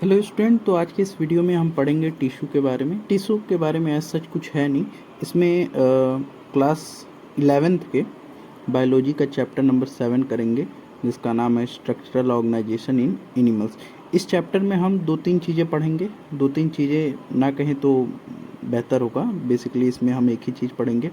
Hello student, तो आज के इस वीडियो में हम पढ़ेंगे टिश्यू के बारे में। टिश्यू के बारे में ऐसा सच कुछ है नहीं। इसमें क्लास 11th के बायोलॉजी का चैप्टर नंबर 7 करेंगे, जिसका नाम है स्ट्रक्चरल ऑर्गेनाइजेशन इन एनिमल्स। इस चैप्टर में हम दो तीन चीज़ें पढ़ेंगे, दो तीन चीज़ें ना कहें तो बेहतर होगा। बेसिकली इसमें हम एक ही चीज़ पढ़ेंगे।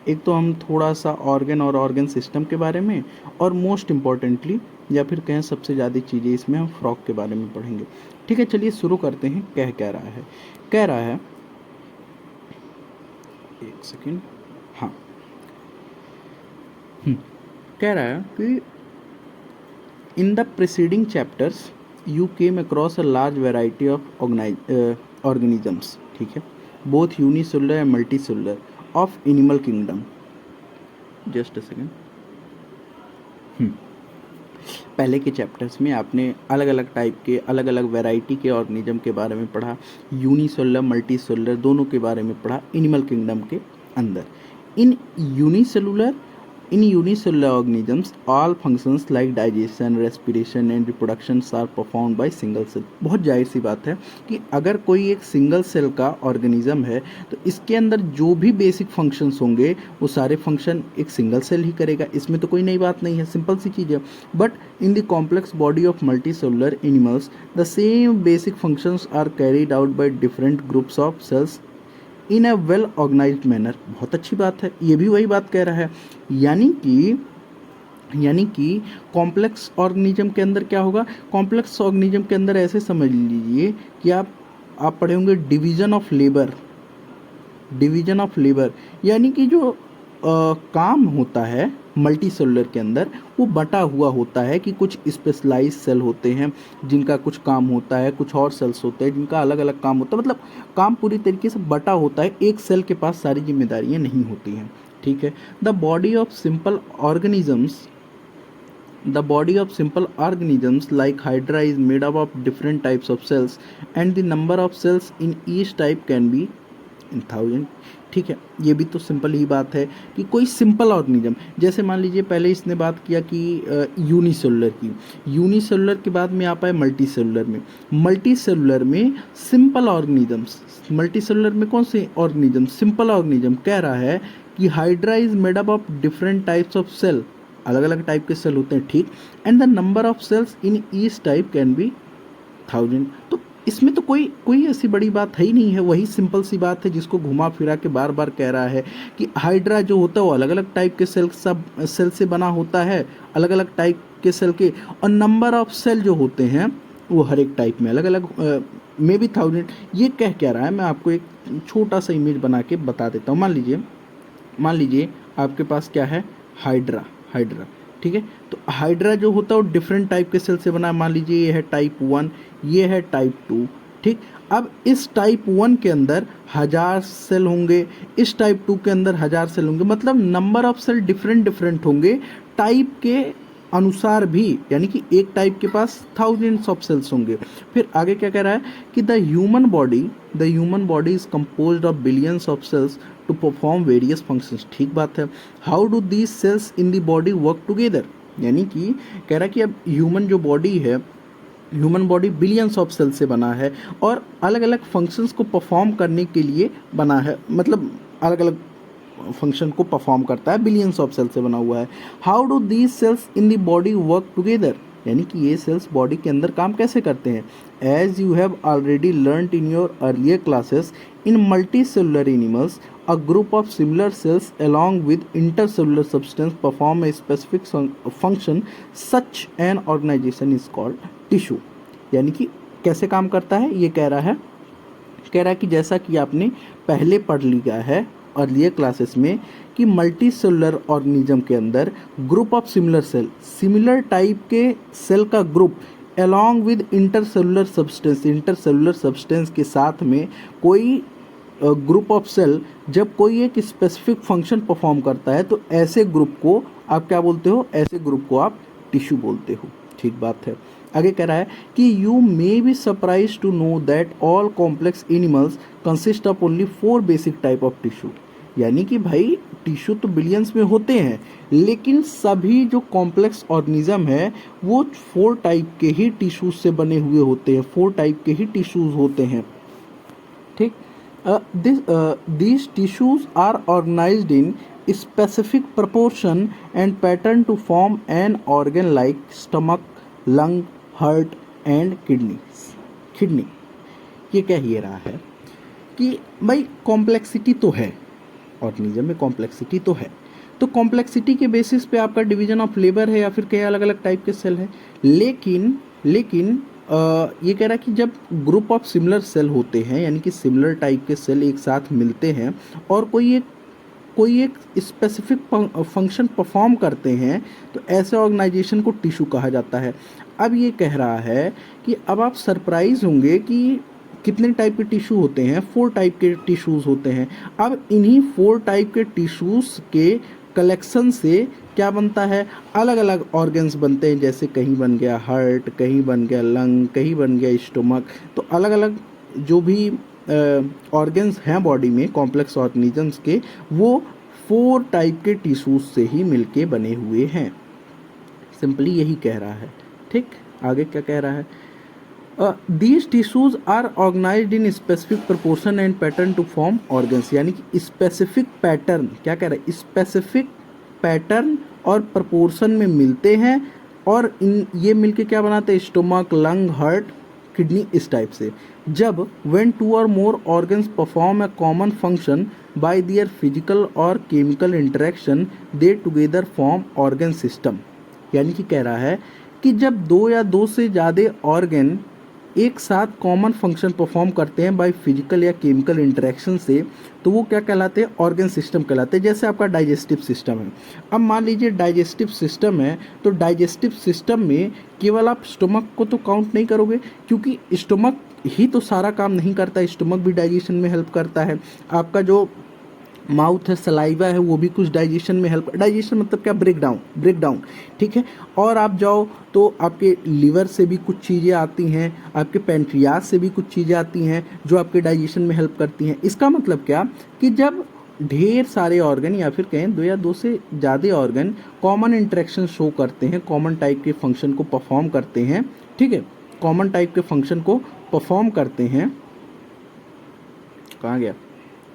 एक तो हम थोड़ा सा ऑर्गन और ऑर्गन सिस्टम के बारे में, और मोस्ट इम्पॉर्टेंटली या फिर कहें सबसे ज़्यादा चीज़ें इसमें हम फ्रॉग के बारे में पढ़ेंगे। ठीक है, चलिए शुरू करते हैं। कह रहा है, एक सेकेंड, हाँ, कह रहा है कि in the preceding chapters you came across a large variety of organisms, ठीक है, both unicellular and multicellular of animal kingdom. Just a second. पहले के चैप्टर्स में आपने अलग अलग टाइप के, अलग अलग वैरायटी के ऑर्गेनिज्म के बारे में पढ़ा, यूनिसेलुलर मल्टीसेलुलर दोनों के बारे में पढ़ा एनिमल किंगडम के अंदर। इन unicellular organisms all functions like digestion, respiration and reproduction are performed by single cell। बहुत जाहिर सी बात है कि अगर कोई एक सिंगल सेल का ऑर्गेनिज्म है तो इसके अंदर जो भी बेसिक फंक्शंस होंगे वो सारे फंक्शन एक सिंगल सेल ही करेगा। इसमें तो कोई नई बात नहीं है, सिंपल सी चीज़ है। But in the complex body of multicellular animals the same basic functions are carried out by different groups of cells in a well organised manner. बहुत अच्छी बात है, ये भी वही बात कह रहा है। यानी कि कॉम्प्लेक्स ऑर्गेनिज्म के अंदर क्या होगा, कॉम्प्लेक्स ऑर्गेनिज्म के अंदर ऐसे समझ लीजिए कि आप पढ़े होंगे डिवीजन ऑफ लेबर। यानी कि जो काम होता है मल्टी सेलुलर के अंदर वो बटा हुआ होता है कि कुछ स्पेशलाइज सेल होते हैं जिनका कुछ काम होता है, कुछ और सेल्स होते हैं जिनका अलग अलग काम होता है। मतलब काम पूरी तरीके से बटा होता है, एक सेल के पास सारी जिम्मेदारियां नहीं होती हैं। ठीक है। The body of simple organisms like hydra is made up of different types of cells and the number of cells in each type can be in thousand। ठीक है, ये भी तो सिंपल ही बात है कि कोई सिंपल ऑर्गेनिज्म, जैसे मान लीजिए पहले इसने बात किया कि यूनिसेलुलर के बाद में आप आए मल्टीसेलुलर में सिंपल ऑर्गेनिजम्स। मल्टीसेलुलर में कौन से ऑर्गेनिज्म, सिंपल ऑर्गेनिज्म। कह रहा है कि Hydra is made up of different types of cell, अलग अलग टाइप के सेल होते हैं, ठीक। And the number of cells in each type can be 1000। तो इसमें तो कोई ऐसी बड़ी बात है ही नहीं है, वही सिंपल सी बात है जिसको घुमा फिरा के बार बार कह रहा है कि हाइड्रा जो होता है वो अलग अलग टाइप के सेल से बना होता है, अलग अलग टाइप के सेल के, और नंबर ऑफ सेल जो होते हैं वो हर एक टाइप में अलग अलग मे बी 1000। ये क्या रहा है, मैं आपको एक छोटा सा इमेज बना के बता देता हूँ। मान लीजिए आपके पास क्या है, हाइड्रा। ठीक है, तो हाइड्रा जो होता है वो डिफरेंट टाइप के सेल से बना है। मान लीजिए ये है टाइप 1, ये है टाइप 2, ठीक। अब इस टाइप 1 के अंदर 1000 सेल होंगे, इस टाइप 2 के अंदर 1000 सेल होंगे, मतलब नंबर ऑफ सेल डिफरेंट होंगे टाइप के अनुसार भी। यानी कि एक टाइप के पास थाउजेंड्स ऑफ सेल्स होंगे। फिर आगे क्या कह रहा है कि the human body is composed of billions of cells to perform various functions. ठीक बात है। How do these cells in the body work together. यानी कि कह रहा है कि अब human body billions of cell से बना है और अलग अलग फंक्शंस को परफॉर्म करने के लिए बना है, मतलब अलग अलग फंक्शन को परफॉर्म करता है, बिलियंस ऑफ सेल से बना हुआ है। How do these cells in the body work together. यानी कि ये सेल्स बॉडी के अंदर काम कैसे करते हैं। As you have already learned in your earlier classes, in multicellular animals a group of similar cells along with intercellular substance perform a specific function, such an organization is called tissue। यानी कि कैसे काम करता है ये कह रहा है कि जैसा कि आपने पहले पढ़ लिया है अर्लियर क्लासेस में कि मल्टी सेलुलर ऑर्गेनिज्म के अंदर ग्रुप ऑफ सिमिलर टाइप के सेल का group along with intercellular substance के साथ में कोई ग्रुप ऑफ सेल जब कोई एक स्पेसिफिक फंक्शन परफॉर्म करता है तो ऐसे ग्रुप को आप क्या बोलते हो, ऐसे ग्रुप को आप टिश्यू बोलते हो। ठीक बात है। आगे कह रहा है कि you may be surprise to know that all complex animals consist of only 4 basic type of tissue. यानी कि भाई टिश्यू तो बिलियंस में होते हैं, लेकिन सभी जो कॉम्प्लेक्स ऑर्गेनिज्म है वो 4 टाइप के ही टिश्यूज से बने हुए होते हैं, 4 टाइप के ही टिश्यूज होते हैं, ठीक। These tissues are organized in specific proportion and pattern to form an organ like stomach, lung, heart and kidney। ये क्या ही रहा है कि भाई कॉम्प्लेक्सिटी तो है, ऑर्गेनिज्म में कॉम्प्लेक्सिटी तो है, तो कॉम्प्लेक्सिटी के बेसिस पे आपका डिवीजन ऑफ लेबर है या फिर कई अलग अलग टाइप के सेल है। लेकिन ये कह रहा है कि जब ग्रुप ऑफ सिमिलर सेल होते हैं, यानी कि सिमिलर टाइप के सेल एक साथ मिलते हैं और कोई एक स्पेसिफिक फंक्शन परफॉर्म करते हैं, तो ऐसे ऑर्गेनाइजेशन को टिश्यू कहा जाता है। अब ये कह रहा है कि अब आप सरप्राइज होंगे कि कितने टाइप के टिश्यू होते हैं, 4 टाइप के टिश्यूज़ होते हैं। अब इन्हीं 4 टाइप के टिश्यूज़ के कलेक्शन से क्या बनता है, अलग अलग ऑर्गन्स बनते हैं, जैसे कहीं बन गया हार्ट, कहीं बन गया लंग, कहीं बन गया स्टोमक। तो अलग अलग जो भी ऑर्गन्स हैं बॉडी में कॉम्प्लेक्स ऑर्गेनिजम्स के, वो 4 टाइप के टिश्यूज से ही मिलके बने हुए हैं। सिंपली यही कह रहा है, ठीक। आगे क्या कह रहा है, these tissues are organised in specific proportion and pattern to form organs, यानी कि स्पेसिफिक पैटर्न, क्या कह रहा है, स्पेसिफिक पैटर्न और प्रोपोर्शन में मिलते हैं और ये मिलके क्या बनाते हैं, स्टोमक, लंग, हार्ट, किडनी, इस टाइप से। जब when 2 or more organs perform a common function by their physical or chemical interaction, they together form organ system। यानी कि कह रहा है कि जब 2 या 2 से ज़्यादा ऑर्गन एक साथ कॉमन फंक्शन परफॉर्म करते हैं बाय फिजिकल या केमिकल इंटरेक्शन से, तो वो क्या कहलाते हैं, ऑर्गन सिस्टम कहलाते हैं। जैसे आपका डाइजेस्टिव सिस्टम है, अब मान लीजिए डाइजेस्टिव सिस्टम है, तो डाइजेस्टिव सिस्टम में केवल आप स्टोमक को तो काउंट नहीं करोगे, क्योंकि स्टोमक ही तो सारा काम नहीं करता, स्टोमक भी डाइजेशन में हेल्प करता है। आपका जो माउथ है, सलाइवा है, वो भी कुछ डाइजेशन में हेल्प, डाइजेशन मतलब क्या, ब्रेक डाउन, ठीक है। और आप जाओ तो आपके लीवर से भी कुछ चीज़ें आती हैं, आपके पैंक्रियाज से भी कुछ चीज़ें आती हैं जो आपके डाइजेशन में हेल्प करती हैं। इसका मतलब क्या कि जब ढेर सारे ऑर्गन या फिर कहें 2 या 2 से ज़्यादा ऑर्गन कॉमन इंटरेक्शन शो करते हैं, कॉमन टाइप के फंक्शन को परफॉर्म करते हैं, ठीक है, कॉमन टाइप के फंक्शन को परफॉर्म करते हैं, कहाँ गया,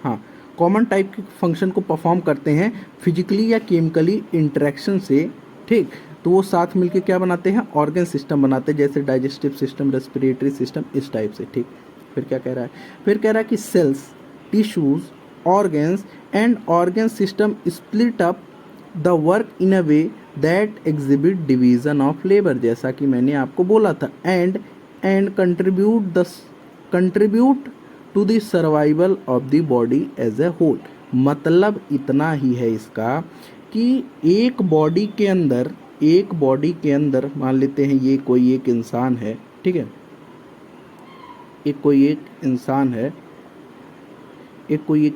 हाँ, कॉमन टाइप के फंक्शन को परफॉर्म करते हैं फिजिकली या केमिकली इंटरेक्शन से, ठीक, तो वो साथ मिलके क्या बनाते हैं, ऑर्गन सिस्टम बनाते हैं, जैसे डाइजेस्टिव सिस्टम, रेस्पिरेटरी सिस्टम, इस टाइप से, ठीक। फिर क्या कह रहा है, फिर कह रहा है कि cells, tissues, organs and organ system split up the work in a way that exhibit division of labour, जैसा कि मैंने आपको बोला था, and contribute to the survival of the body as a whole. मतलब इतना ही है इसका कि एक बॉडी के अंदर मान लेते हैं ये कोई एक इंसान है, ठीक है, कोई एक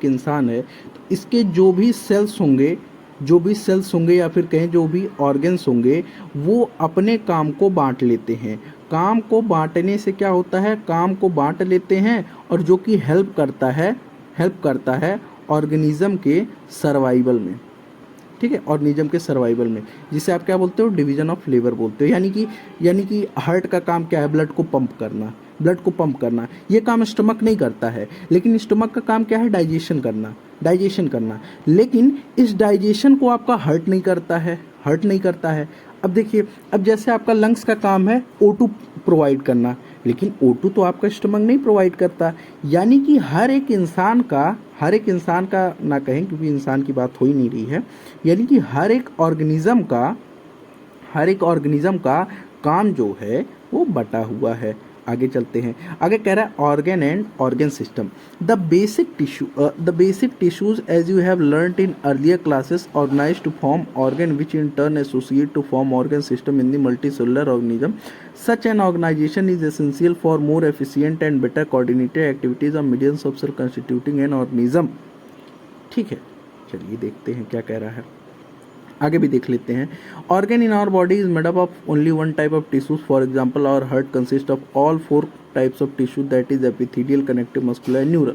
इंसान है, तो इसके जो भी सेल्स होंगे या फिर कहें जो भी ऑर्गन्स होंगे, वो अपने काम को बांट लेते हैं। काम को बांटने से क्या होता है, काम को बांट लेते हैं और जो कि हेल्प करता है ऑर्गेनिज्म के सर्वाइवल में, ठीक है, ऑर्गेनिज्म के सर्वाइवल में, जिसे आप क्या बोलते हो, डिवीजन ऑफ लेबर बोलते हो। यानी कि हार्ट का काम क्या है, ब्लड को पंप करना, ये काम स्टमक नहीं करता है, लेकिन स्टमक का काम क्या है, डाइजेशन करना, लेकिन इस डाइजेशन को आपका हार्ट नहीं करता है। अब देखिए, अब जैसे आपका लंग्स का काम है O2 प्रोवाइड करना, लेकिन O2 तो आपका स्टमक नहीं प्रोवाइड करता। यानी कि हर एक इंसान का ना कहें, क्योंकि इंसान की बात हो ही नहीं रही है, यानी कि हर एक ऑर्गेनिज्म का काम जो है वो बटा हुआ है। आगे चलते हैं, आगे कह रहा है organ and organ system. The basic tissues as you have learned in earlier classes organised to form organ which in turn associate to form organ system in the multicellular organism. Such an organisation is essential for more efficient and better coordinated activities of millions of cell constituting an organism. ठीक है, चलिए देखते हैं क्या कह रहा है, आगे भी देख लेते हैं। Organ in our body is made up of only one type of tissues, for example our heart consist of all 4 types of tissue, that is epithelial, connective, muscular and neural.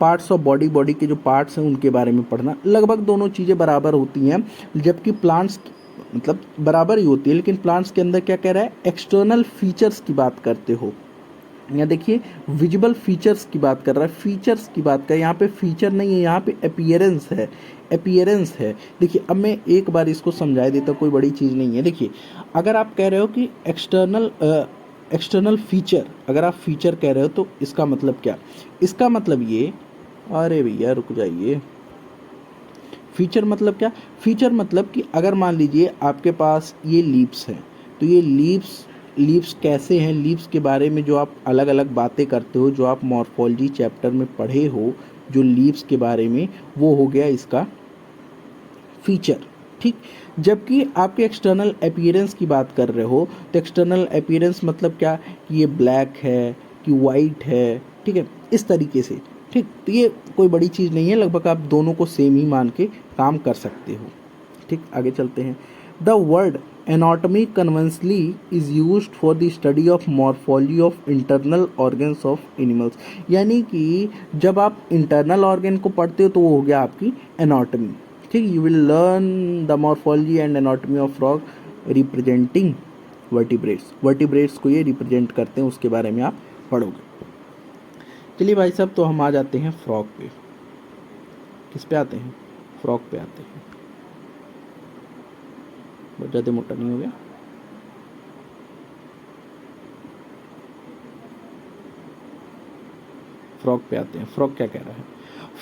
Parts of body, body के जो parts हैं उनके बारे में पढ़ना। लगभग दोनों चीज़ें बराबर होती हैं, जबकि प्लांट्स मतलब बराबर ही होती है, लेकिन प्लांट्स के अंदर क्या कह रहा है, एक्सटर्नल फीचर्स की बात करते हो। यहाँ देखिए विजिबल फीचर्स की बात कर रहा है, फीचर्स की बात कर, यहाँ पे फीचर नहीं है, यहाँ पे अपीयरेंस है, अपीयरेंस है। देखिए अब मैं एक बार इसको समझा देता हूँ, कोई बड़ी चीज़ नहीं है। देखिए अगर आप कह रहे हो कि एक्सटर्नल फीचर, अगर आप फीचर कह रहे हो तो इसका मतलब क्या, इसका मतलब ये, अरे भैया रुक जाइए, फीचर मतलब क्या, फीचर मतलब कि अगर मान लीजिए आपके पास ये लीव्स हैं, तो ये लीव्स कैसे हैं, लीव्स के बारे में जो आप अलग अलग बातें करते हो, जो आप मॉर्फोलॉजी चैप्टर में पढ़े हो, जो लीव्स के बारे में, वो हो गया इसका फीचर, ठीक। जबकि आपके एक्सटर्नल अपीयरेंस की बात कर रहे हो, तो एक्सटर्नल अपीयरेंस मतलब क्या, कि ये ब्लैक है कि वाइट है, ठीक है, इस तरीके से, ठीक। तो ये कोई बड़ी चीज़ नहीं है, लगभग आप दोनों को सेम ही मान के काम कर सकते हो, ठीक। आगे चलते हैं। The word anatomy conventionally is used for the study of morphology of internal organs of animals, यानी कि जब आप इंटरनल ऑर्गन को पढ़ते हो तो वो हो गया आपकी एनाटॉमी, ठीक। You will learn the morphology and anatomy of frog representing vertebrates, vertebrates को ये रिप्रेजेंट करते हैं, उसके बारे में आप पढ़ोगे। चलिए भाई साहब, तो हम आ जाते हैं फ्रॉग पे। किस पे आते हैं, फ्रॉग पे आते हैं। बहुत ज़्यादा मोटा नहीं हो गया, फ्रॉग पे आते हैं। फ्रॉग क्या कह रहा है,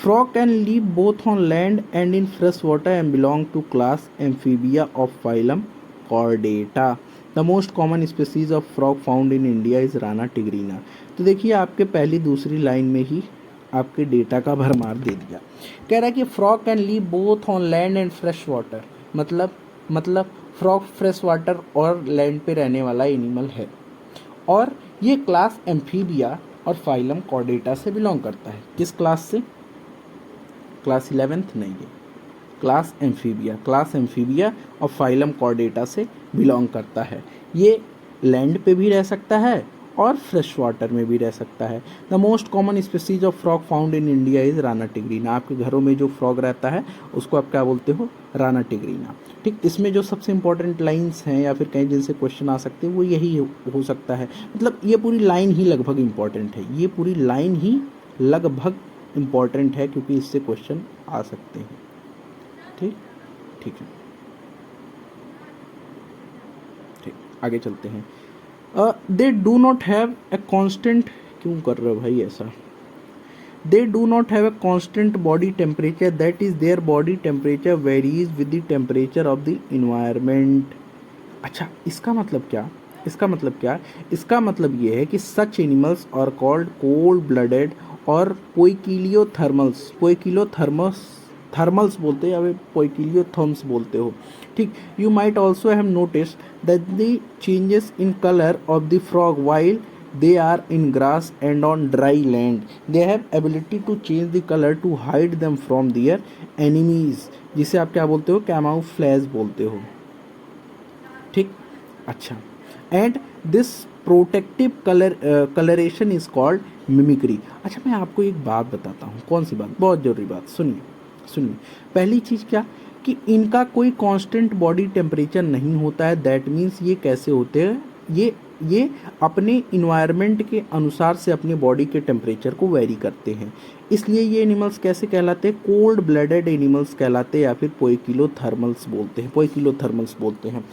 frog can live both on land and in fresh water and belong to class Amphibia of phylum Chordata. The most common species of frog found in India is Rana tigrina. तो देखिए आपके पहली दूसरी line में ही आपके data का भरमार दे दिया। कह रहा है कि frog can live both on land and fresh water, मतलब फ्रॉग फ्रेश वाटर और लैंड पे रहने वाला एनिमल है, और ये क्लास एम्फीबिया और फाइलम कॉर्डेटा से बिलोंग करता है। किस क्लास से, क्लास 11th नहीं है, क्लास एम्फीबिया और फाइलम कॉर्डेटा से बिलोंग करता है। ये लैंड पे भी रह सकता है और फ्रेश वाटर में भी रह सकता है। The most common species of frog found in India is Rana tigrina. आपके घरों में जो फ्रॉग रहता है उसको आप क्या बोलते हो, राना टिग्रीना, ठीक। इसमें जो सबसे इंपॉर्टेंट लाइंस हैं या फिर कहीं जिनसे क्वेश्चन आ सकते हैं वो यही हो सकता है, मतलब ये पूरी लाइन ही लगभग इंपॉर्टेंट है, ये पूरी लाइन ही लगभग इम्पॉर्टेंट है, क्योंकि इससे क्वेश्चन आ सकते हैं, ठीक, ठीक है, ठीक। आगे चलते हैं। They do not have a constant, क्यों कर रहे हो भाई ऐसा, they do not have a constant body temperature, that is their body temperature varies with the temperature of the environment. अच्छा, इसका मतलब क्या, इसका मतलब क्या, इसका मतलब ये है कि such animals are called cold blooded और थर्मल्स बोलते हैं या फिर पोइकिलियोथर्म्स बोलते हो, ठीक। You might also have notice that the changes in colour of the frog while they are in grass and on dry land, they have ability to change the color to hide them from their enemies, जिसे आप क्या बोलते हो, camouflage बोलते हो, ठीक। अच्छा, and this protective colouration is called mimicry. अच्छा, मैं आपको एक बात बताता हूँ, कौन सी बात, बहुत ज़रूरी बात, सुनिए। पहली चीज़ क्या, कि इनका कोई कांस्टेंट बॉडी टेम्परेचर नहीं होता है, दैट मीन्स ये कैसे होते हैं, ये अपने इन्वायरमेंट के अनुसार से अपने बॉडी के टेम्परेचर को वेरी करते हैं, इसलिए ये एनिमल्स कैसे कहलाते हैं, कोल्ड ब्लडेड एनिमल्स कहलाते हैं या फिर पोइकिलोथर्मल्स बोलते हैं।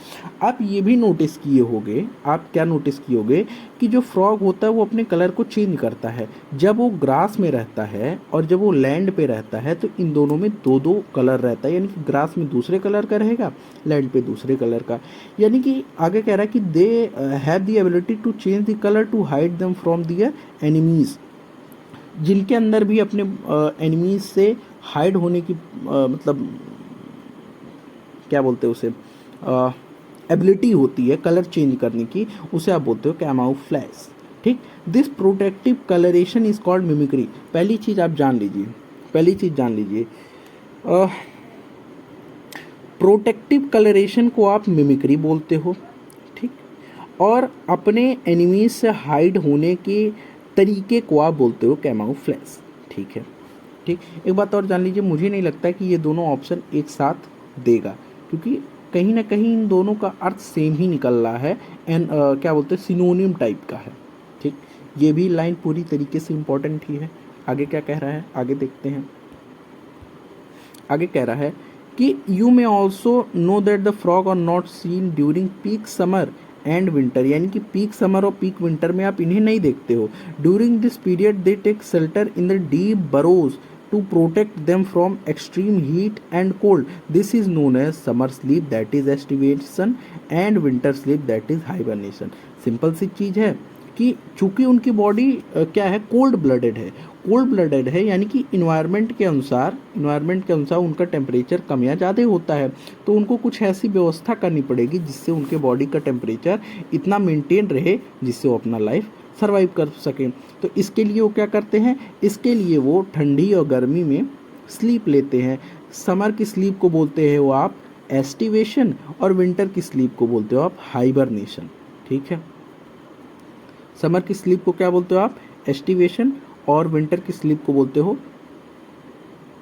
आप ये भी नोटिस किए होंगे, आप क्या नोटिस किए होंगे कि जो फ्रॉग होता है वो अपने कलर को चेंज करता है, जब वो ग्रास में रहता है और जब वो लैंड पे रहता है तो इन दोनों में दो कलर रहता है, यानी कि ग्रास में दूसरे कलर का रहेगा, लैंड पे दूसरे कलर का। यानी कि आगे कह रहा है कि they have the ability to change the colour to hide them from their enemies, जिनके अंदर भी अपने एनिमीज से हाइड होने की मतलब क्या बोलते हैं उसे, एबिलिटी होती है कलर चेंज करने की, उसे आप बोलते हो कैमोफ्लेज, ठीक। This protective colouration is called mimicry. पहली चीज़ जान लीजिए, प्रोटेक्टिव कलरेशन को आप मिमिक्री बोलते हो, ठीक, और अपने एनिमीज से हाइड होने के तरीके को आप बोलते हो कैमोफ्लेज, ठीक है। ठीक, एक बात और जान लीजिए, मुझे नहीं लगता कि ये दोनों ऑप्शन एक साथ देगा, क्योंकि कहीं ना कहीं इन दोनों का अर्थ सेम ही निकल रहा है एंड क्या बोलते हैं, सिनोनिम टाइप का है। ठीक, ये भी लाइन पूरी तरीके से इम्पोर्टेंट ही है। आगे क्या कह रहा है, आगे देखते हैं। आगे कह रहा है कि you may also know that the frog are not seen during peak summer and winter, यानी कि पीक समर और पीक विंटर में आप इन्हें नहीं देखते हो। During this period they take shelter in the deep burrows to protect them from extreme heat and cold. This is known as summer sleep that is aestivation and winter sleep that is hibernation. Simple सी चीज़ है कि चूंकि उनकी body क्या है, cold blooded है। Cold blooded है यानी कि इन्वायरमेंट के अनुसार उनका टेम्परेचर कम या ज़्यादा होता है, तो उनको कुछ ऐसी व्यवस्था करनी पड़ेगी जिससे उनके बॉडी का टेम्परेचर इतना मेंटेन रहे जिससे वो अपना लाइफ सर्वाइव कर सकें। तो इसके लिए वो क्या करते हैं, इसके लिए वो ठंडी और गर्मी में स्लीप लेते हैं। समर की स्लीप को बोलते हैं वो आप एस्टिवेशन, और विंटर की स्लीप को बोलते हो आप हाइबरनेशन। ठीक है, समर की स्लीप को क्या बोलते हो आप, एस्टिवेशन, और विंटर की स्लीप को बोलते हो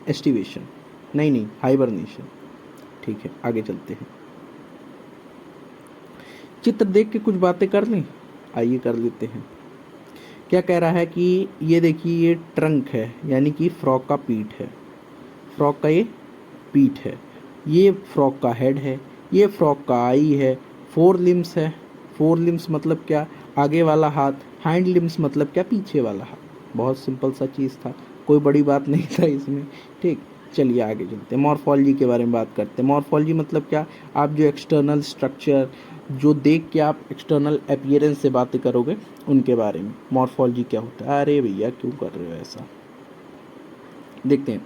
एस्टिवेशन, नहीं हाइबरनेशन। ठीक है, आगे चलते हैं। चित्र देख के कुछ बातें कर लें, आइए कर लेते हैं। क्या कह रहा है कि ये देखिए, ये ट्रंक है यानी कि फ्रॉग का पीठ है, फ्रॉग का ये पीठ है, ये फ्रॉग का हेड है, ये फ्रॉग का आई है, फोर लिम्स है। फोर लिम्स मतलब क्या, आगे वाला हाथ। हाइंड लिम्स मतलब क्या, पीछे वाला हाथ। बहुत सिंपल सा चीज़ था, कोई बड़ी बात नहीं था इसमें। ठीक, चलिए आगे चलते हैं, मॉर्फोलॉजी के बारे में बात करते हैं। मॉर्फोलॉजी मतलब क्या, आप जो एक्सटर्नल स्ट्रक्चर जो देख के आप एक्सटर्नल अपीयरेंस से बातें करोगे उनके बारे में मॉर्फोलॉजी क्या होता है। अरे भैया क्यों कर रहे हो ऐसा, देखते हैं।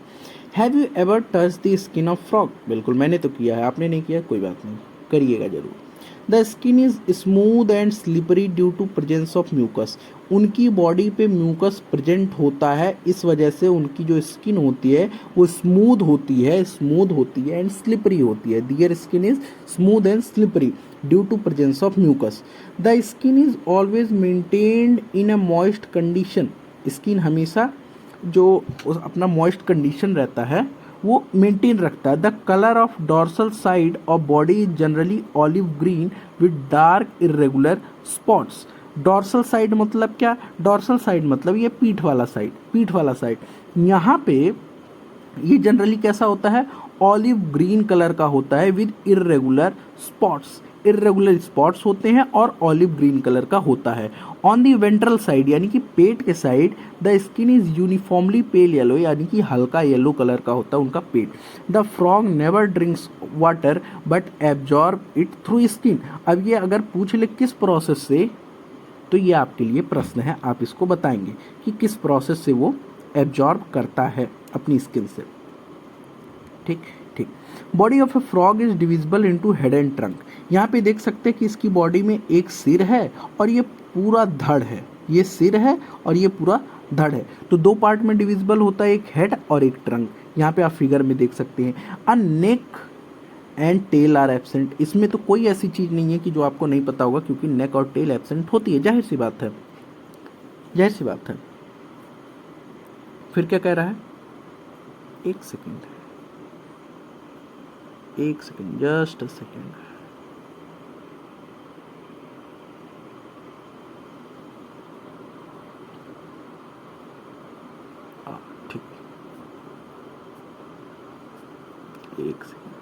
Have you ever touch the skin of frog, बिल्कुल मैंने तो किया है, आपने नहीं किया, कोई बात नहीं, करिएगा जरूर। The skin is smooth and slippery due to presence of mucus, उनकी बॉडी पे म्यूकस प्रेजेंट होता है, इस वजह से उनकी जो स्किन होती है वो स्मूथ होती है एंड स्लिपरी होती है। Their skin is smooth and slippery due to presence of mucus. The skin is always maintained in a moist condition, skin हमेशा जो अपना मॉइस्ट कंडीशन रहता है वो मेंटेन रखता है। The colour of dorsal side of body is generally olive green with dark irregular spots. Dorsal side मतलब क्या, डॉर्सल साइड मतलब ये पीठ वाला साइड, यहाँ पे ये जनरली कैसा होता है, ऑलिव ग्रीन कलर का होता है विद इरेगुलर स्पॉट्स होते हैं और ऑलिव ग्रीन कलर का होता है। ऑन दी वेंट्रल साइड यानी कि पेट के side the skin is uniformly pale yellow, यानी कि हल्का येलो कलर का होता है उनका पेट। The frog never drinks water but absorb it through skin. अब ये अगर पूछ ले किस प्रोसेस से, तो ये आपके लिए प्रश्न है, आप इसको बताएंगे कि किस प्रोसेस से वो एब्जॉर्ब करता है अपनी स्किन से। ठीक, body of A frog is divisible into head and trunk. यहाँ पे देख सकते हैं कि इसकी बॉडी में एक सिर है और ये पूरा धड़ है, ये सिर है और ये पूरा धड़ है, तो दो पार्ट में डिविजिबल होता है, एक हेड और एक ट्रंक। यहाँ पे आप फिगर में देख सकते हैं। A neck and tail are absent, इसमें तो कोई ऐसी चीज़ नहीं है कि जो आपको नहीं पता होगा, क्योंकि नेक और टेल एब्सेंट होती है, जाहिर सी बात है। फिर क्या कह रहा है, एक सेकेंड, जस्ट अ सेकेंड। ठीक, एक सेकेंड,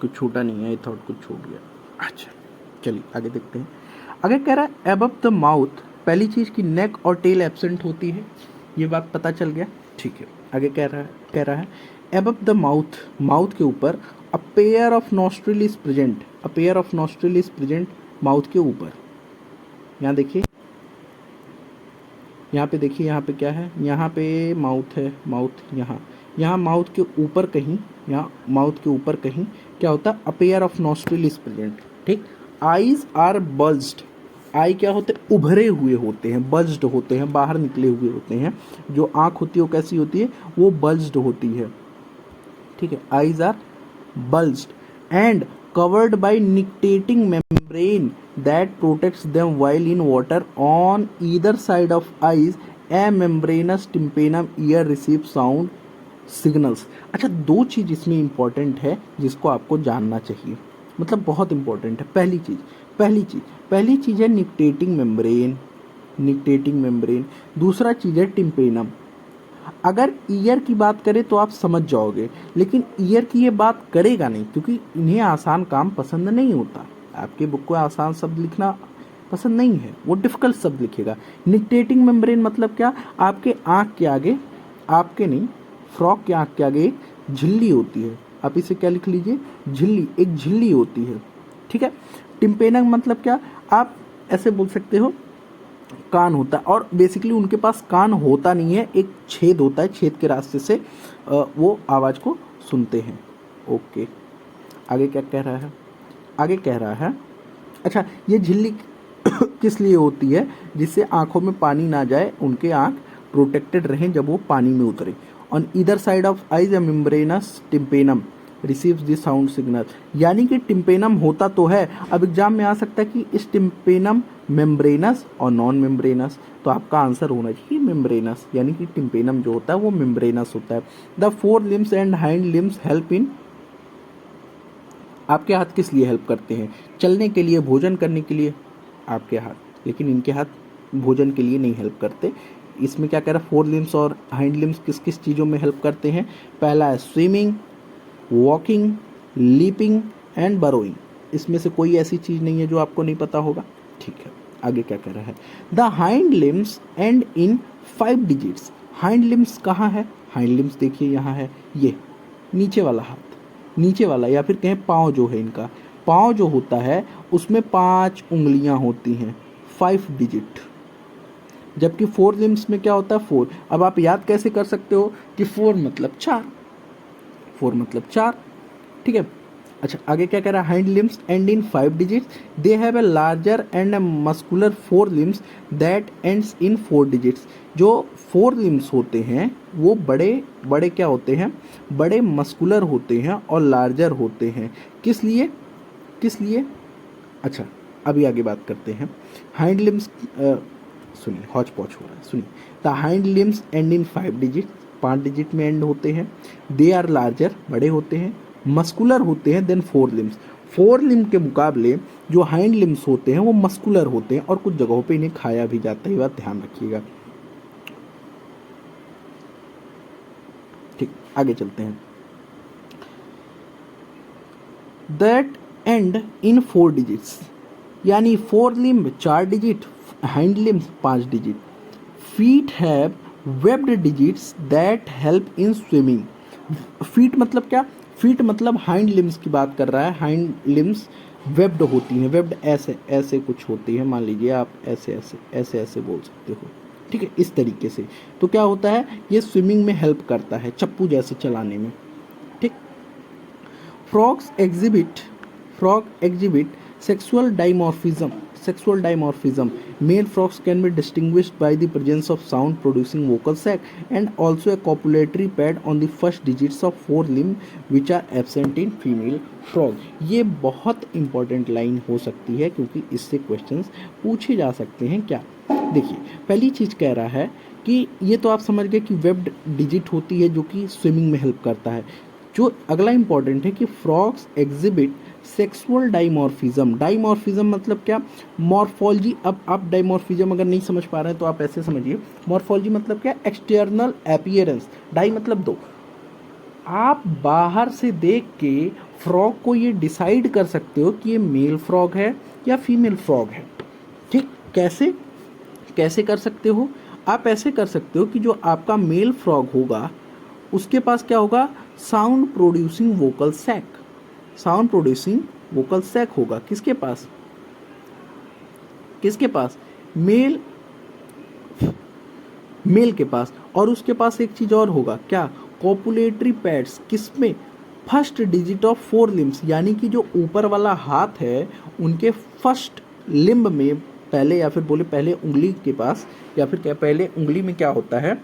कुछ छूटा नहीं है, आई थॉट कुछ छूट गया। अच्छा चलिए आगे देखते हैं। आगे कह रहा है अबव द माउथ, पहली चीज़ की नेक और टेल एब्सेंट होती है, ये बात पता चल गया। ठीक है, आगे कह रहा है अबव द माउथ के ऊपर अ pair of nostril is present, mouth के ऊपर। यहाँ देखिए, यहाँ पे देखिए, यहाँ पे क्या है, यहाँ पे माउथ है, यहाँ माउथ के ऊपर कहीं क्या होता है, अ pair of nostril is present. ठीक, आईज आर बल्ज्ड, आई क्या होते हैं, उभरे हुए होते हैं, बल्ज्ड होते हैं, बाहर निकले हुए होते हैं। जो आँख होती है वो कैसी होती है, वो बल्ज्ड होती है। ठीक है, eyes are bulged and covered by nictitating membrane that protects them while in water on either side of eyes A membranes tympanum year receive sound signals. अच्छा, दो चीज़ इसमें इंपॉर्टेंट है जिसको आपको जानना चाहिए, मतलब बहुत इंपॉर्टेंट है। पहली चीज़ है निक्टेटिंग मेम्ब्रेन। दूसरा चीज़ है टिम्पेनम। अगर ईयर की बात करें तो आप समझ जाओगे, लेकिन ईयर की ये बात करेगा नहीं, क्योंकि इन्हें आसान काम पसंद नहीं होता। आपके बुक को आसान शब्द लिखना पसंद नहीं है, वो डिफिकल्ट शब्द लिखेगा। निक्टेटिंग मेम्ब्रेन मतलब क्या, आपके आँख के आगे, आपके नहीं, फ्रॉग के आँख के आगे एक झिल्ली होती है। आप इसे क्या लिख लीजिए, झिल्ली, एक झिल्ली होती है, ठीक है। टिम्पेनम मतलब क्या, आप ऐसे बोल सकते हो कान होता है, और बेसिकली उनके पास कान होता नहीं है, एक छेद होता है, छेद के रास्ते से वो आवाज़ को सुनते हैं। ओके, आगे क्या कह रहा है, आगे कह रहा है, अच्छा ये झिल्ली किस लिए होती है, जिससे आंखों में पानी ना जाए, उनके आंख प्रोटेक्टेड रहें जब वो पानी में उतरे। On either side of eyes A membranes tympanum receives the sound signal, यानी कि टिम्पेनम होता तो है। अब एग्जाम में आ सकता है कि इस टिम्पेनम मेम्ब्रेनस और नॉन मेम्ब्रेनस, तो आपका आंसर होना चाहिए मेम्ब्रेनस, यानी कि टिम्पेनम जो होता है वो मेम्ब्रेनस होता है। The four limbs and hind limbs help in, आपके हाथ किस लिए हेल्प करते हैं, चलने के लिए, भोजन करने के लिए आपके हाथ, लेकिन इनके हाथ भोजन के लिए नहीं हेल्प करते। इसमें क्या कह रहा है, फोर लिम्स और हाइंड लिम्स किस किस चीज़ों में हेल्प करते हैं। पहला है swimming, walking, leaping and burrowing. इसमें से कोई ऐसी चीज़ नहीं है जो आपको नहीं पता होगा, ठीक है। आगे क्या कह रहा है, the hind limbs and in 5 digits. Hind limbs कहाँ है, हाइंड लिम्स देखिए यहाँ है, ये नीचे वाला हाथ, नीचे वाला, या फिर कहें पाँव जो है, इनका पाँव जो होता है उसमें 5 उंगलियां होती हैं, 5 डिजिट। जबकि फोर लिम्स में क्या होता है, 4। अब आप याद कैसे कर सकते हो कि 4 मतलब 4, 4 मतलब 4, ठीक है। अच्छा, आगे क्या कह रहा है, hind limbs and in 5 digits, they have a larger and a muscular four limbs that ends in 4 digits. जो 4 लिम्स होते हैं वो बड़े बड़े क्या होते हैं, बड़े मस्कुलर होते हैं और लार्जर होते हैं। किस लिए, किस लिए, अच्छा अभी आगे बात करते हैं। हाइंड लिम्स, सुनिए हौच पौच हो रहा है, सुनिए। The hind limbs and in 5 digit, 5 digit में एंड होते हैं। दे आर लार्जर, बड़े होते हैं, मस्कुलर होते हैं देन 4 लिम्स। 4 लिम्स के मुकाबले जो हाइंड लिम्स होते हैं वो मस्कुलर होते हैं, और कुछ जगहों पे इन्हें खाया भी जाता है, ये बात ध्यान रखिएगा, ठीक। आगे चलते हैं। दैट एंड इन 4 डिजिट्स, यानी 4 limb 4 digit, hind limbs 5 digit. Feet have webbed digits that help in swimming. Feet मतलब क्या, फीट मतलब हाइंड लिम्स की बात कर रहा है। हाइंड लिम्स वेब्ड होती हैं, वेब्ड ऐसे ऐसे कुछ होती है, मान लीजिए आप ऐसे ऐसे ऐसे ऐसे बोल सकते हो, ठीक है, इस तरीके से। तो क्या होता है, ये स्विमिंग में हेल्प करता है, चप्पू जैसे चलाने में, ठीक। Frogs exhibit, frog exhibit sexual dimorphism, sexual dimorphism. Male frogs can be distinguished by the presence of sound producing vocal sac and also a copulatory pad on the first digits of 4 limb which are absent in female frog. ये बहुत important line हो सकती है, क्योंकि इससे questions पूछे जा सकते हैं। क्या, देखिए पहली चीज़ कह रहा है कि ये तो आप समझ गए कि वेब्ड डिजिट होती है जो कि स्विमिंग में हेल्प करता है। जो अगला इंपॉर्टेंट है कि frogs exhibit sexual dimorphism. Dimorphism मतलब क्या, मॉर्फोलॉजी। अब आप डाइमॉर्फिज्म अगर नहीं समझ पा रहे हैं तो आप ऐसे समझिए, मॉर्फोलॉजी मतलब क्या, एक्सटर्नल अपीयरेंस। डाई मतलब 2। आप बाहर से देख के फ्रॉग को ये डिसाइड कर सकते हो कि ये मेल फ्रॉग है या फीमेल फ्रॉग है, ठीक। कैसे, कैसे कर सकते हो, आप ऐसे कर सकते हो कि जो आपका मेल फ्रॉग होगा उसके पास क्या होगा, sound producing vocal sac, sound producing vocal sac होगा किसके पास, किसके पास, मेल, मेल के पास। और उसके पास एक चीज और होगा, क्या, कॉपुलेटरी पैड्स, किसमें, फर्स्ट डिजिट ऑफ 4 लिम्स, यानी कि जो ऊपर वाला हाथ है उनके फर्स्ट लिम्ब में, पहले या फिर बोले पहले उंगली के पास, या फिर क्या पहले उंगली में क्या होता है,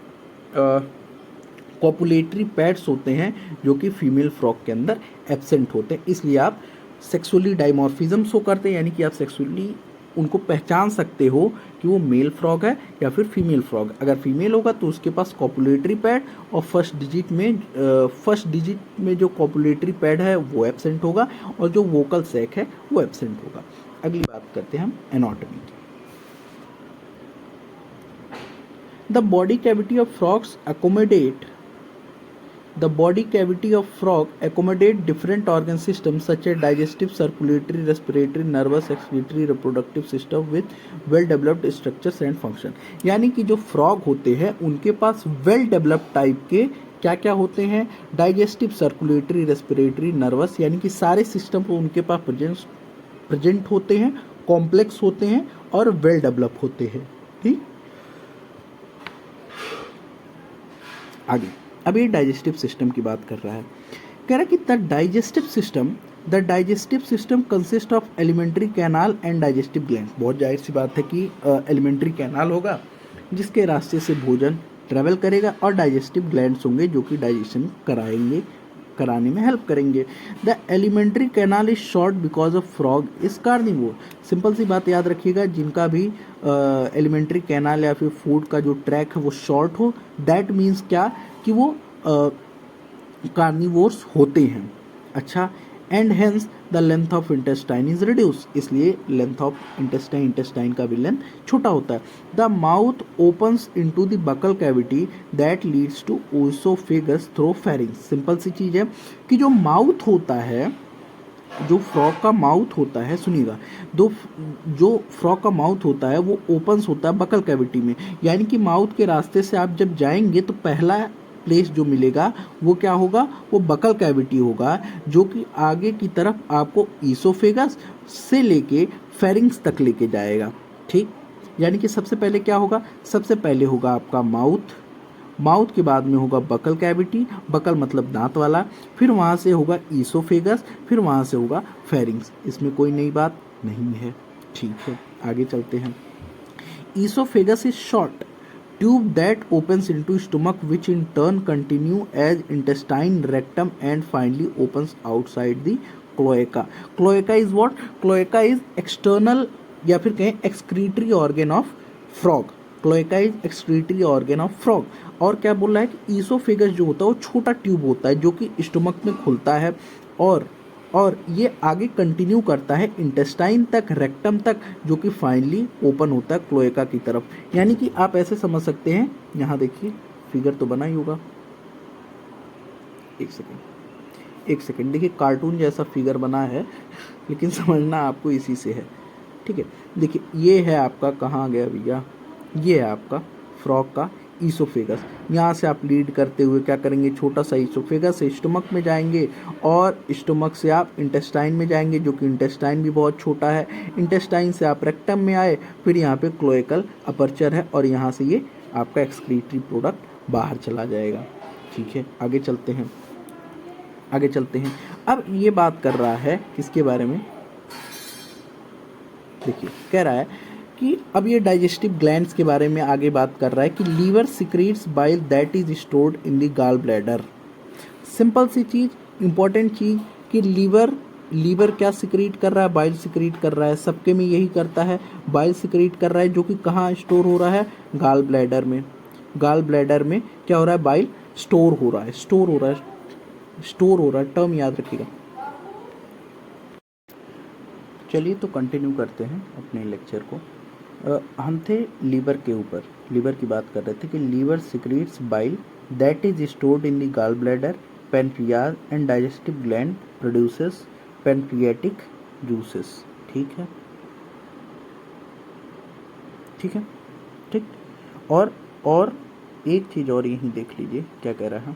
कॉपुलेटरी पैड्स होते हैं जो कि फीमेल फ्रॉग के अंदर एब्सेंट होते हैं। इसलिए आप सेक्सुअली डाइमॉर्फिज्म शो करते हैं, यानी कि आप सेक्सुअली उनको पहचान सकते हो कि वो मेल फ्रॉग है या फिर फीमेल फ्रॉग। अगर फीमेल होगा तो उसके पास कॉपुलेटरी पैड और फर्स्ट डिजिट में जो कॉपुलेटरी पैड है वो एब्सेंट होगा और जो वोकल सैक है वो एब्सेंट होगा। अगली बात करते हैं हम एनाटॉमी की। The body cavity of frogs accommodate The body cavity of frog accommodate different organ systems such as digestive, circulatory, respiratory, nervous, excretory, reproductive system with well developed structures and function। यानी कि जो frog होते हैं उनके पास well developed type के क्या क्या होते हैं, डाइजेस्टिव, सर्कुलेटरी, रेस्पिरेटरी, नर्वस, यानी कि सारे सिस्टम उनके पास प्रेजेंट होते हैं, कॉम्प्लेक्स होते हैं और वेल डेवलप होते हैं। ठीक, आगे अब ये डाइजेस्टिव सिस्टम की बात कर रहा है। कह रहा है कि the digestive system consist of alimentary canal and digestive gland. बहुत जाहिर सी बात है कि एलिमेंट्री कैनाल होगा जिसके रास्ते से भोजन ट्रेवल करेगा और डाइजेस्टिव ग्लैंड्स होंगे जो कि डाइजेशन कराने में हेल्प करेंगे। The alimentary canal is short because of frog is carnivore. Simple सी बात याद रखिएगा, जिनका भी एलिमेंट्री कैनाल या फिर फूड का जो ट्रैक है वो शॉर्ट हो, दैट मीन्स क्या कि वो कार्निवोर्स होते हैं। अच्छा, and hence the length of intestine is reduce, इसलिए लेंथ ऑफ इंटेस्टाइन का भी लेंथ छोटा होता है। The mouth opens into the buccal cavity that leads to oesophagus through pharynx. Simple सी चीज़ है कि जो माउथ होता है, जो फ्रॉग का माउथ होता है, सुनिएगा, जो फ्रॉग का माउथ होता है वो ओपन्स होता है बकल कैविटी में, यानी कि माउथ के रास्ते से आप जब जाएंगे तो पहला प्लेस जो मिलेगा वो क्या होगा, वो बकल कैविटी होगा, जो कि आगे की तरफ आपको ईसोफेगस से लेके फेरिंग्स तक लेके जाएगा। ठीक, यानी कि सबसे पहले क्या होगा, सबसे पहले होगा आपका माउथ के बाद में होगा बकल कैविटी, बकल मतलब दांत वाला, फिर वहाँ से होगा ईसोफेगस, फिर वहाँ से होगा फेरिंग्स। इसमें कोई नई बात नहीं है। ठीक है, आगे चलते हैं। Oesophagus is short tube that opens into stomach, which in turn continue as intestine, rectum and finally opens outside the cloaca। cloaca is what? cloaca is external या फिर कहें excretory organ of frog। cloaca is excretory organ of frog। और क्या बोल रहा है कि oesophagus जो होता है वो छोटा ट्यूब होता है जो कि स्टमक में खुलता है और ये आगे कंटिन्यू करता है इंटेस्टाइन तक, रेक्टम तक, जो कि फाइनली ओपन होता है क्लोएका की तरफ। यानी कि आप ऐसे समझ सकते हैं, यहाँ देखिए फिगर तो बना ही होगा, एक सेकेंड देखिए, कार्टून जैसा फिगर बना है लेकिन समझना आपको इसी से है। ठीक है, देखिए ये है आपका, कहाँ गया भैया, ये है आपका फ्रॉग का ईसोफेगस। यहाँ से आप लीड करते हुए क्या करेंगे, छोटा सा ईसोफेगस से स्टमक में जाएंगे और स्टमक से आप इंटेस्टाइन में जाएंगे, जो कि इंटेस्टाइन भी बहुत छोटा है। इंटेस्टाइन से आप रेक्टम में आए, फिर यहाँ पे क्लोएकल अपर्चर है और यहाँ से ये आपका एक्सक्रीटरी प्रोडक्ट बाहर चला जाएगा। ठीक है, आगे चलते हैं। अब ये बात कर रहा है किसके बारे में, देखिए कह रहा है कि अब ये डाइजेस्टिव ग्लैंड्स के बारे में आगे बात कर रहा है कि liver secretes bile that is stored in the gall bladder. Simple सी चीज़, इंपॉर्टेंट चीज़ कि लीवर क्या सिक्रीट कर रहा है, बाइल सिक्रीट कर रहा है, सबके में यही करता है, बाइल सिक्रीट कर रहा है, जो कि कहाँ स्टोर हो रहा है, गॉल ब्लैडर में। गॉल ब्लैडर में क्या हो रहा है, बाइल स्टोर हो रहा है, टर्म याद रखिएगा। चलिए तो कंटिन्यू करते हैं अपने लेक्चर को। हम थे लीवर के ऊपर, लीवर की बात कर रहे थे कि liver secretes bile that is stored in the gall bladder, pancreas and digestive gland produces pancreatic juices. ठीक है, और एक चीज़ और यहीं देख लीजिए क्या कह रहा है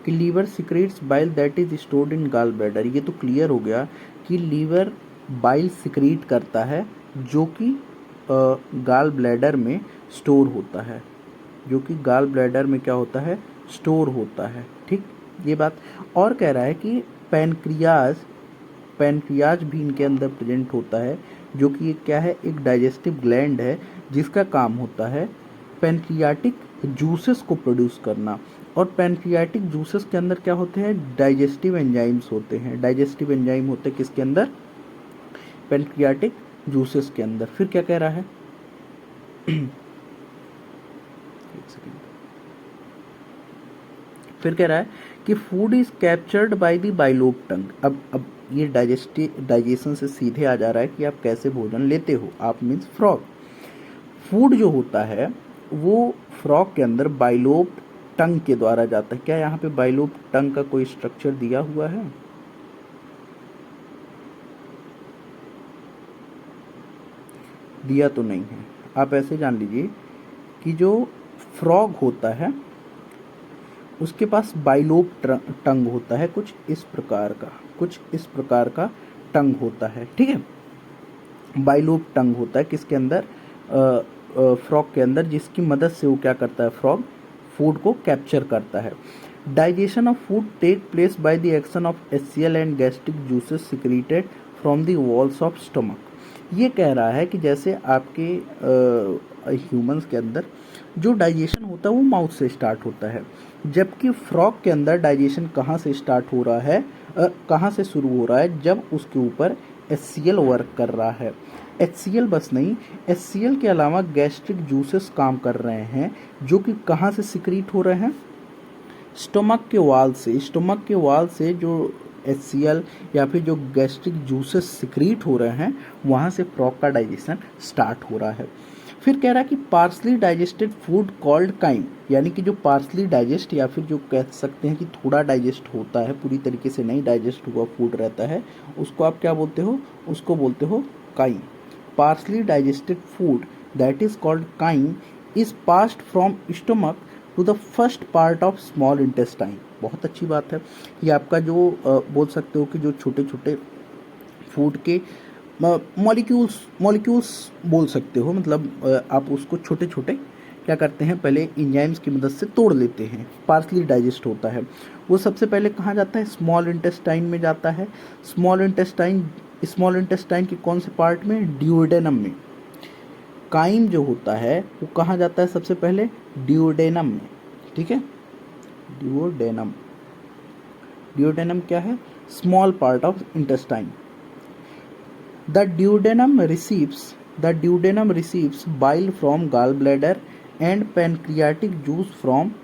कि liver secretes bile that is stored in gall bladder. ये तो क्लियर हो गया कि लीवर बाइल सिक्रीट करता है जो कि गॉल ब्लैडर में स्टोर होता है, क्या होता है, स्टोर होता है। ठीक, ये बात। और कह रहा है कि पैनक्रियाज भी इनके अंदर प्रेजेंट होता है, जो कि एक क्या है, एक डाइजेस्टिव ग्लैंड है जिसका काम होता है पैनक्रियाटिक जूसेस को प्रोड्यूस करना। और पैनक्रियाटिक जूसेस के अंदर क्या होते हैं, डाइजेस्टिव एंजाइम्स होते हैं। डाइजेस्टिव एंजाइम होते हैं किसके अंदर, पैनक्रियाटिक जूसेस के अंदर। फिर क्या कह रहा है एक सेकेंड। फिर कह रहा है कि food is captured by the bilobed tongue. अब ये डाइजेशन से सीधे आ जा रहा है कि आप कैसे भोजन लेते हो। आप मीन्स फ्रॉग। फूड जो होता है वो फ्रॉग के अंदर बाइलोब टंग के द्वारा जाता है। क्या यहाँ पे बाइलोब टंग का कोई स्ट्रक्चर दिया हुआ है? दिया तो नहीं है। आप ऐसे जान लीजिए कि जो फ्रॉग होता है उसके पास बाइलोब टंग होता है, कुछ इस प्रकार का टंग होता है। ठीक है, बाइलोब टंग होता है किसके अंदर? फ्रॉग के अंदर, जिसकी मदद से वो क्या करता है? फ्रॉग फूड को कैप्चर करता है। Digestion of food take place by the action of HCl and gastric juices secreted from the walls of stomach. ये कह रहा है कि जैसे आपके ह्यूमंस के अंदर जो डाइजेशन होता है वो माउथ से स्टार्ट होता है, जबकि फ्रॉग के अंदर डाइजेशन कहाँ से स्टार्ट हो रहा है, कहाँ से शुरू हो रहा है? जब उसके ऊपर HCl वर्क कर रहा है। HCl बस नहीं, HCl के अलावा गैस्ट्रिक जूसेस काम कर रहे हैं, जो कि कहाँ से सिक्रीट हो रहे हैं? स्टमक के वाल से। स्टमक के वाल से जो HCl या फिर जो गैस्ट्रिक जूसेस सिक्रीट हो रहे हैं, वहाँ से फ्रॉग का डाइजेशन स्टार्ट हो रहा है। फिर कह रहा है कि partially digested food called chyme, यानी कि जो पार्सली डाइजेस्ट या फिर जो कह सकते हैं कि थोड़ा डाइजेस्ट होता है, पूरी तरीके से नहीं डाइजेस्ट हुआ फूड रहता है, उसको आप क्या बोलते हो? उसको बोलते हो chyme. Partially digested food that is called chyme is passed from stomach to the first part of small intestine. बहुत अच्छी बात है। ये आपका जो बोल सकते हो कि जो छोटे छोटे फूड के मॉलिक्यूल्स बोल सकते हो, मतलब आप उसको छोटे छोटे क्या करते हैं? पहले इंजाइम्स की मदद से तोड़ लेते हैं, पार्सली डाइजेस्ट होता है। वो सबसे पहले कहाँ जाता है? स्मॉल इंटेस्टाइन में जाता है। स्मॉल इंटेस्टाइन के कौन से पार्ट में? ड्यूडेनम में। काइम जो होता है वो कहाँ जाता है? सबसे पहले ड्यूडेनम में। ठीक है, ड्यूडेनम क्या है? Small part of intestine. The duodenum receives bile from gallbladder and pancreatic juice from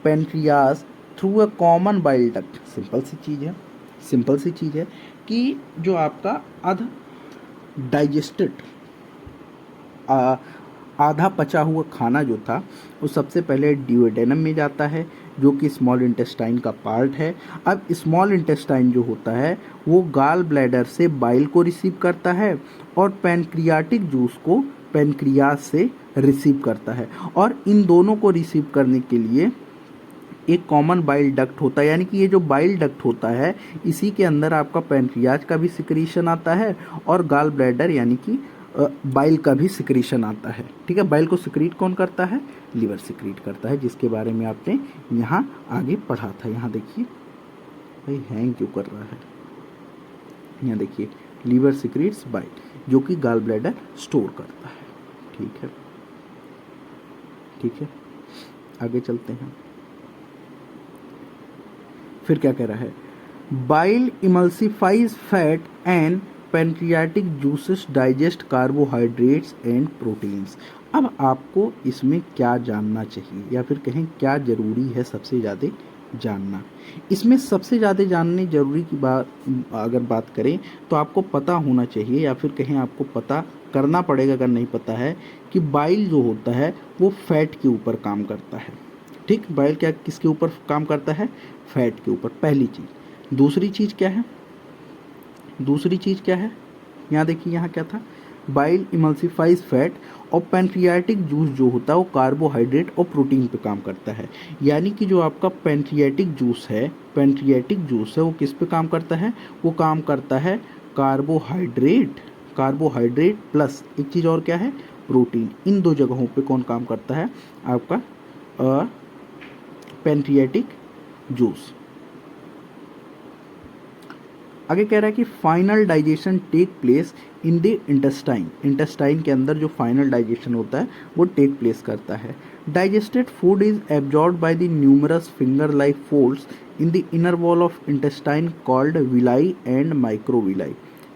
pancreas through a common bile duct। Simple सी चीज़ है कि जो आपका डाइजेस्टेड आधा पचा हुआ खाना जो था वो सबसे पहले ड्यूडेनम में जाता है, जो कि स्मॉल इंटेस्टाइन का पार्ट है। अब स्मॉल इंटेस्टाइन जो होता है वो गाल ब्लैडर से बाइल को रिसीव करता है और पैनक्रियाटिक जूस को पैनक्रियास से रिसीव करता है। और इन दोनों को रिसीव करने के लिए एक कॉमन बाइल डक्ट होता है, यानी कि ये जो बाइल डक्ट होता है इसी के अंदर आपका पैनक्रियाज का भी सिक्रीशन आता है और गाल ब्लैडर यानी कि बाइल का भी सिक्रीशन आता है। ठीक है, बाइल को सिक्रीट कौन करता है? लीवर सिक्रीट करता है, जिसके बारे में आपने यहाँ आगे पढ़ा था। यहाँ देखिए भाई हैंग क्यों कर रहा है? यहाँ देखिए लीवर सिक्रीट्स बाइल, जो कि गाल ब्लैडर स्टोर करता है। ठीक है, आगे चलते हैं। फिर क्या कह रहा है? Bile emulsifies fat and pancreatic juices digest carbohydrates and proteins. अब आपको इसमें क्या जानना चाहिए या फिर कहें क्या ज़रूरी है सबसे ज़्यादा जानना? इसमें सबसे ज़्यादा जानने जरूरी की बात अगर बात करें तो आपको पता होना चाहिए या फिर कहें आपको पता करना पड़ेगा अगर नहीं पता है, कि बाइल जो होता है वो फैट के ऊपर काम करता है। ठीक, बाइल क्या किसके ऊपर काम करता है? फैट के ऊपर, पहली चीज़। दूसरी चीज़ क्या है? यहाँ देखिए, यहाँ क्या था? बाइल इमल्सिफाइज फैट और पैनक्रियाटिक जूस जो होता है वो कार्बोहाइड्रेट और प्रोटीन पे काम करता है। यानी कि जो आपका पैनक्रियाटिक जूस है वो किस पे काम करता है? वो काम करता है कार्बोहाइड्रेट प्लस एक चीज़ और क्या है? प्रोटीन। इन दो जगहों पे कौन काम करता है? आपका पैनक्रियाटिक जूस। आगे कह रहा है कि final digestion take place in the intestine के अंदर जो फाइनल डाइजेशन होता है वो टेक प्लेस करता है। Digested food is absorbed by the numerous finger like folds in the inner wall of intestine called villi and microvilli.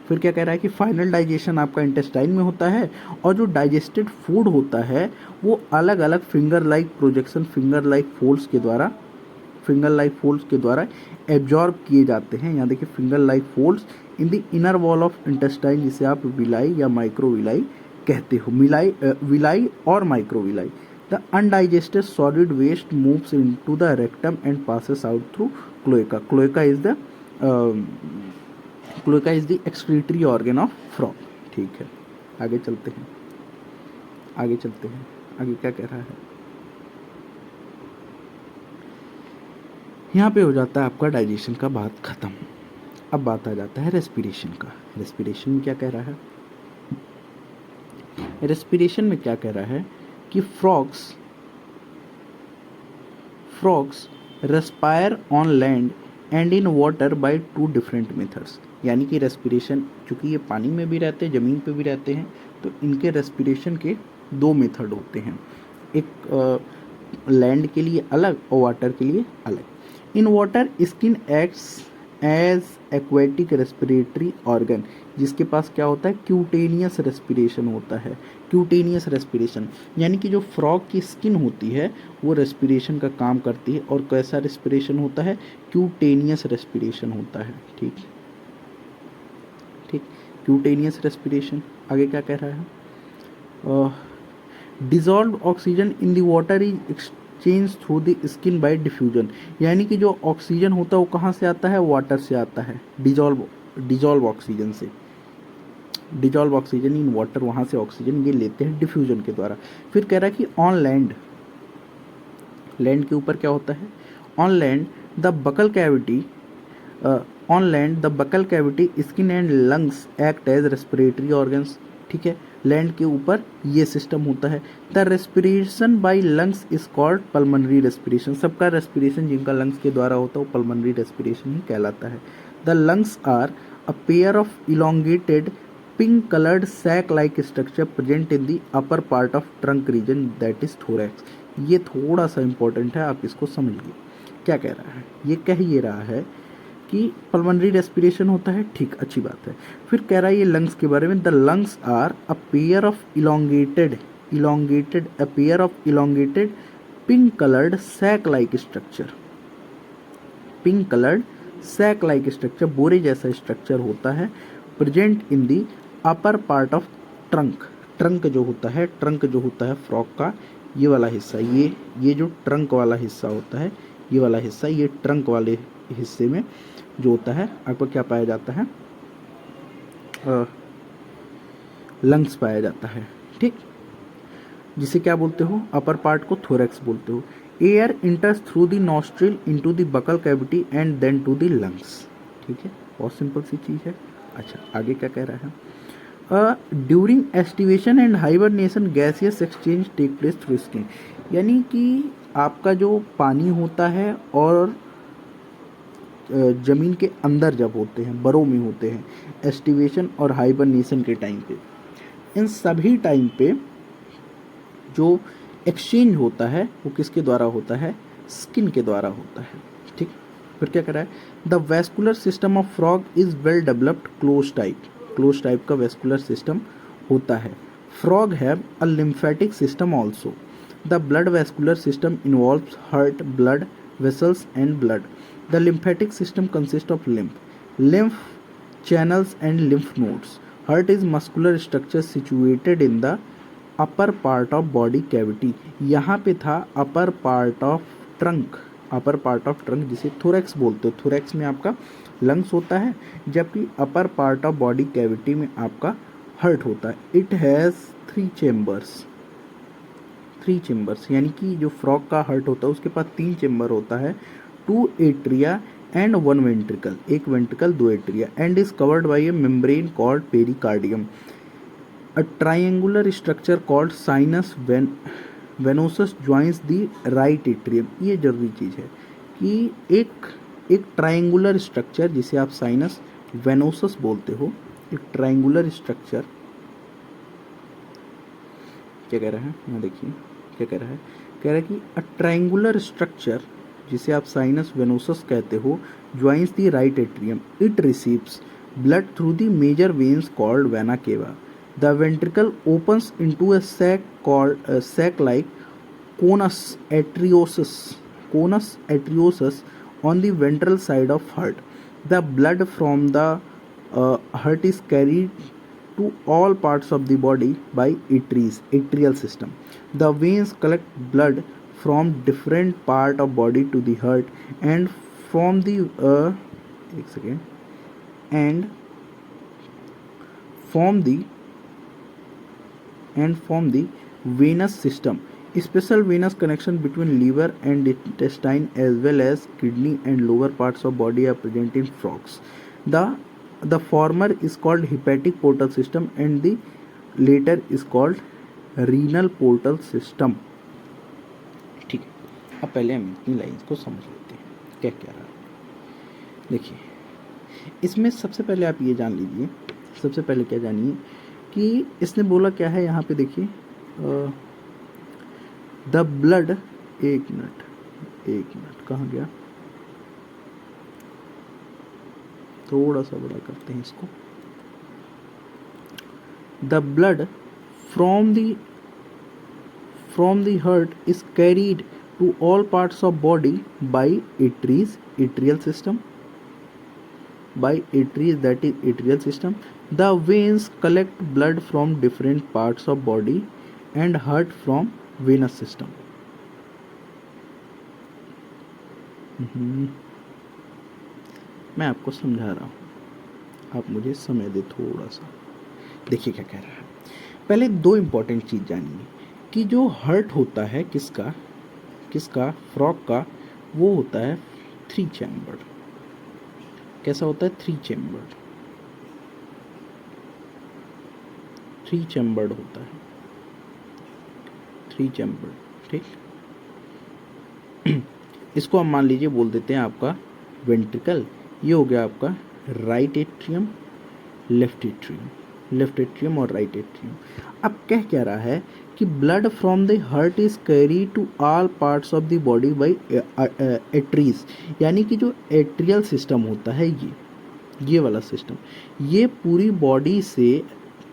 फिर क्या कह रहा है कि फाइनल डाइजेशन आपका इंटेस्टाइन में होता है, और जो डाइजेस्टेड फूड होता है वो अलग अलग finger like projection, finger like folds के द्वारा एब्जॉर्ब किए जाते हैं। यहाँ देखिए finger like folds in the inner wall of intestine, जिसे आप विलाई या माइक्रोविलाई कहते हो, विलाई और microvilli. The undigested solid waste moves into the rectum and passes out through cloaca. Cloaca is the excretory organ of frog. ठीक है, आगे चलते हैं, आगे क्या कह रहा है। यहाँ पे हो जाता है आपका डाइजेशन का बात खत्म। अब बात आ जाता है रेस्पिरेशन का। रेस्पिरेशन में क्या कह रहा है, रेस्पिरेशन में क्या कह रहा है कि frogs respire on land and in water bye 2 different methods. यानी कि रेस्पिरेशन, चूँकि ये पानी में भी रहते हैं, ज़मीन पे भी रहते हैं, तो इनके रेस्पिरेशन के 2 मेथड होते हैं, एक लैंड के लिए अलग और वाटर के लिए अलग। In water skin acts as aquatic respiratory organ, जिसके पास क्या होता है, क्यूटेनियस रेस्पिरेशन होता है। क्यूटेनियस रेस्पिरेशन यानी कि जो फ्रॉग की स्किन होती है वो रेस्पिरेशन का काम करती है, और कैसा रेस्पिरेशन होता है, क्यूटेनियस रेस्पिरेशन होता है। ठीक, क्यूटेनियस रेस्पिरेशन। आगे क्या कह रहा है, dissolve oxygen in the water is exchange through the skin bye diffusion. यानी कि जो ऑक्सीजन होता है वो कहाँ से आता है, वाटर से आता है, डिजॉल्व ऑक्सीजन से। डिजॉल्व ऑक्सीजन इन वाटर, वहाँ से ऑक्सीजन ये लेते हैं डिफ्यूजन के द्वारा। फिर कह रहा है कि ऑन लैंड के ऊपर क्या होता है, on land the buccal cavity skin and lungs act as respiratory organs. ठीक है, लैंड के ऊपर ये सिस्टम होता है। The respiration by lungs is called pulmonary respiration. सबका रेस्पिरेशन जिनका लंग्स के द्वारा होता है वो पल्मनरी रेस्पिरेशन ही कहलाता है। The lungs are a pair of elongated pink coloured sac like structure present in the upper part of trunk region that is thorax. ये थोड़ा सा इंपॉर्टेंट है, आप इसको समझिए। क्या कह रहा है, ये कह ये रहा है कि पल्मनरी रेस्पिरेशन होता है, ठीक, अच्छी बात है। फिर कह रहा है ये लंग्स के बारे में, the lungs are a pair of elongated pink coloured sac like structure, बोरे जैसा स्ट्रक्चर होता है, present in the upper part of trunk जो होता है फ्रॉग का ये वाला हिस्सा, ये जो ट्रंक वाला हिस्सा होता है, ये वाला हिस्सा, ये ट्रंक वाले हिस्से में जो होता है आपको क्या पाया जाता है, लंग्स पाया जाता है। ठीक, जिसे क्या बोलते हो, अपर पार्ट को थोरैक्स बोलते हो। Air enters through the nostril into the buccal cavity and then to the lungs. ठीक है, बहुत सिंपल सी चीज़ है। अच्छा, आगे क्या कह रहा है, during aestivation and hibernation gaseous exchange take place through skin. यानी कि आपका जो पानी होता है और ज़मीन के अंदर जब होते हैं, बरों में होते हैं, एस्टिवेशन और हाइबरनेशन के टाइम पे, इन सभी टाइम पे जो एक्सचेंज होता है वो किसके द्वारा होता है, स्किन के द्वारा होता है। ठीक, फिर क्या कर रहा है, the vascular system of frog is well developed close type का वेस्कुलर सिस्टम होता है। Frog have a lymphatic system also. The blood vascular system involves heart, blood vessels and blood. The lymphatic system consists of lymph channels and lymph nodes. Heart is muscular structure situated in the upper part of body cavity. यहाँ पे था upper part of trunk, जिसे thorax बोलते हो। thorax में आपका lungs होता है, जबकि upper part of body cavity में आपका heart होता है। It has 3 chambers, यानी कि जो frog का heart होता है उसके पास 3 चेम्बर होता है, 2 atria and 1 ventricle, एक ventricle 2 atria, and is covered by A membrane called pericardium. A triangular structure called sinus venosus joins the right atrium. ये जरूरी चीज़ है कि एक ट्राइंगुलर स्ट्रक्चर जिसे आप साइनस वेनोसस बोलते हो, एक ट्राइंगुलर स्ट्रक्चर, क्या कह रहा है यहाँ देखिए, क्या कह रहा है कि अ ट्राइंगुलर जिसे आप साइनस वेनोसस कहते हो, joins the right atrium. It receives blood through the major veins called vena cava. The ventricle opens into a sac called sac-like conus arteriosus on the ventral side of heart. The blood from the heart is carried to all parts of the body by atrial system. The veins collect blood from different part of body to the heart and from the एक second and form the venous system. Special venous connection between liver and intestine as well as kidney and lower parts of body are present in frogs. The former is called hepatic portal system and the later is called renal portal system. ठीक है, अब पहले हम इतनी lines को समझ लेते हैं क्या क्या रहा है। देखिए, इसमें सबसे पहले आप ये जान लीजिए, सबसे पहले क्या जानिए कि इसने बोला क्या है यहाँ पे। देखिए द ब्लड, एक मिनट कहाँ गया, थोड़ा सा बड़ा करते हैं इसको। The blood from the heart is carried to all parts of body by atrial system. By atria, that is atrial system. The veins collect blood from different parts of body and heart from venous system. मैं आपको समझा रहा हूँ, आप मुझे समय दे थोड़ा सा। देखिए क्या कह रहा है। पहले दो इम्पॉर्टेंट चीज़ जानिए कि जो हार्ट होता है किसका फ्रॉग का, वो होता है 3 चैम्बर्ड। कैसा होता है? 3 चैम्बर्ड होता है, 3 चैम्बर्ड। ठीक, इसको हम मान लीजिए बोल देते हैं आपका वेंट्रिकल। ये हो गया आपका राइट एट्रियम, लेफ्ट एट्रियम और राइट एट्रियम। अब कह रहा है कि blood from the heart is carry to all parts of the body by arteries, यानी कि जो एट्रियल सिस्टम होता है ये वाला सिस्टम, ये पूरी बॉडी से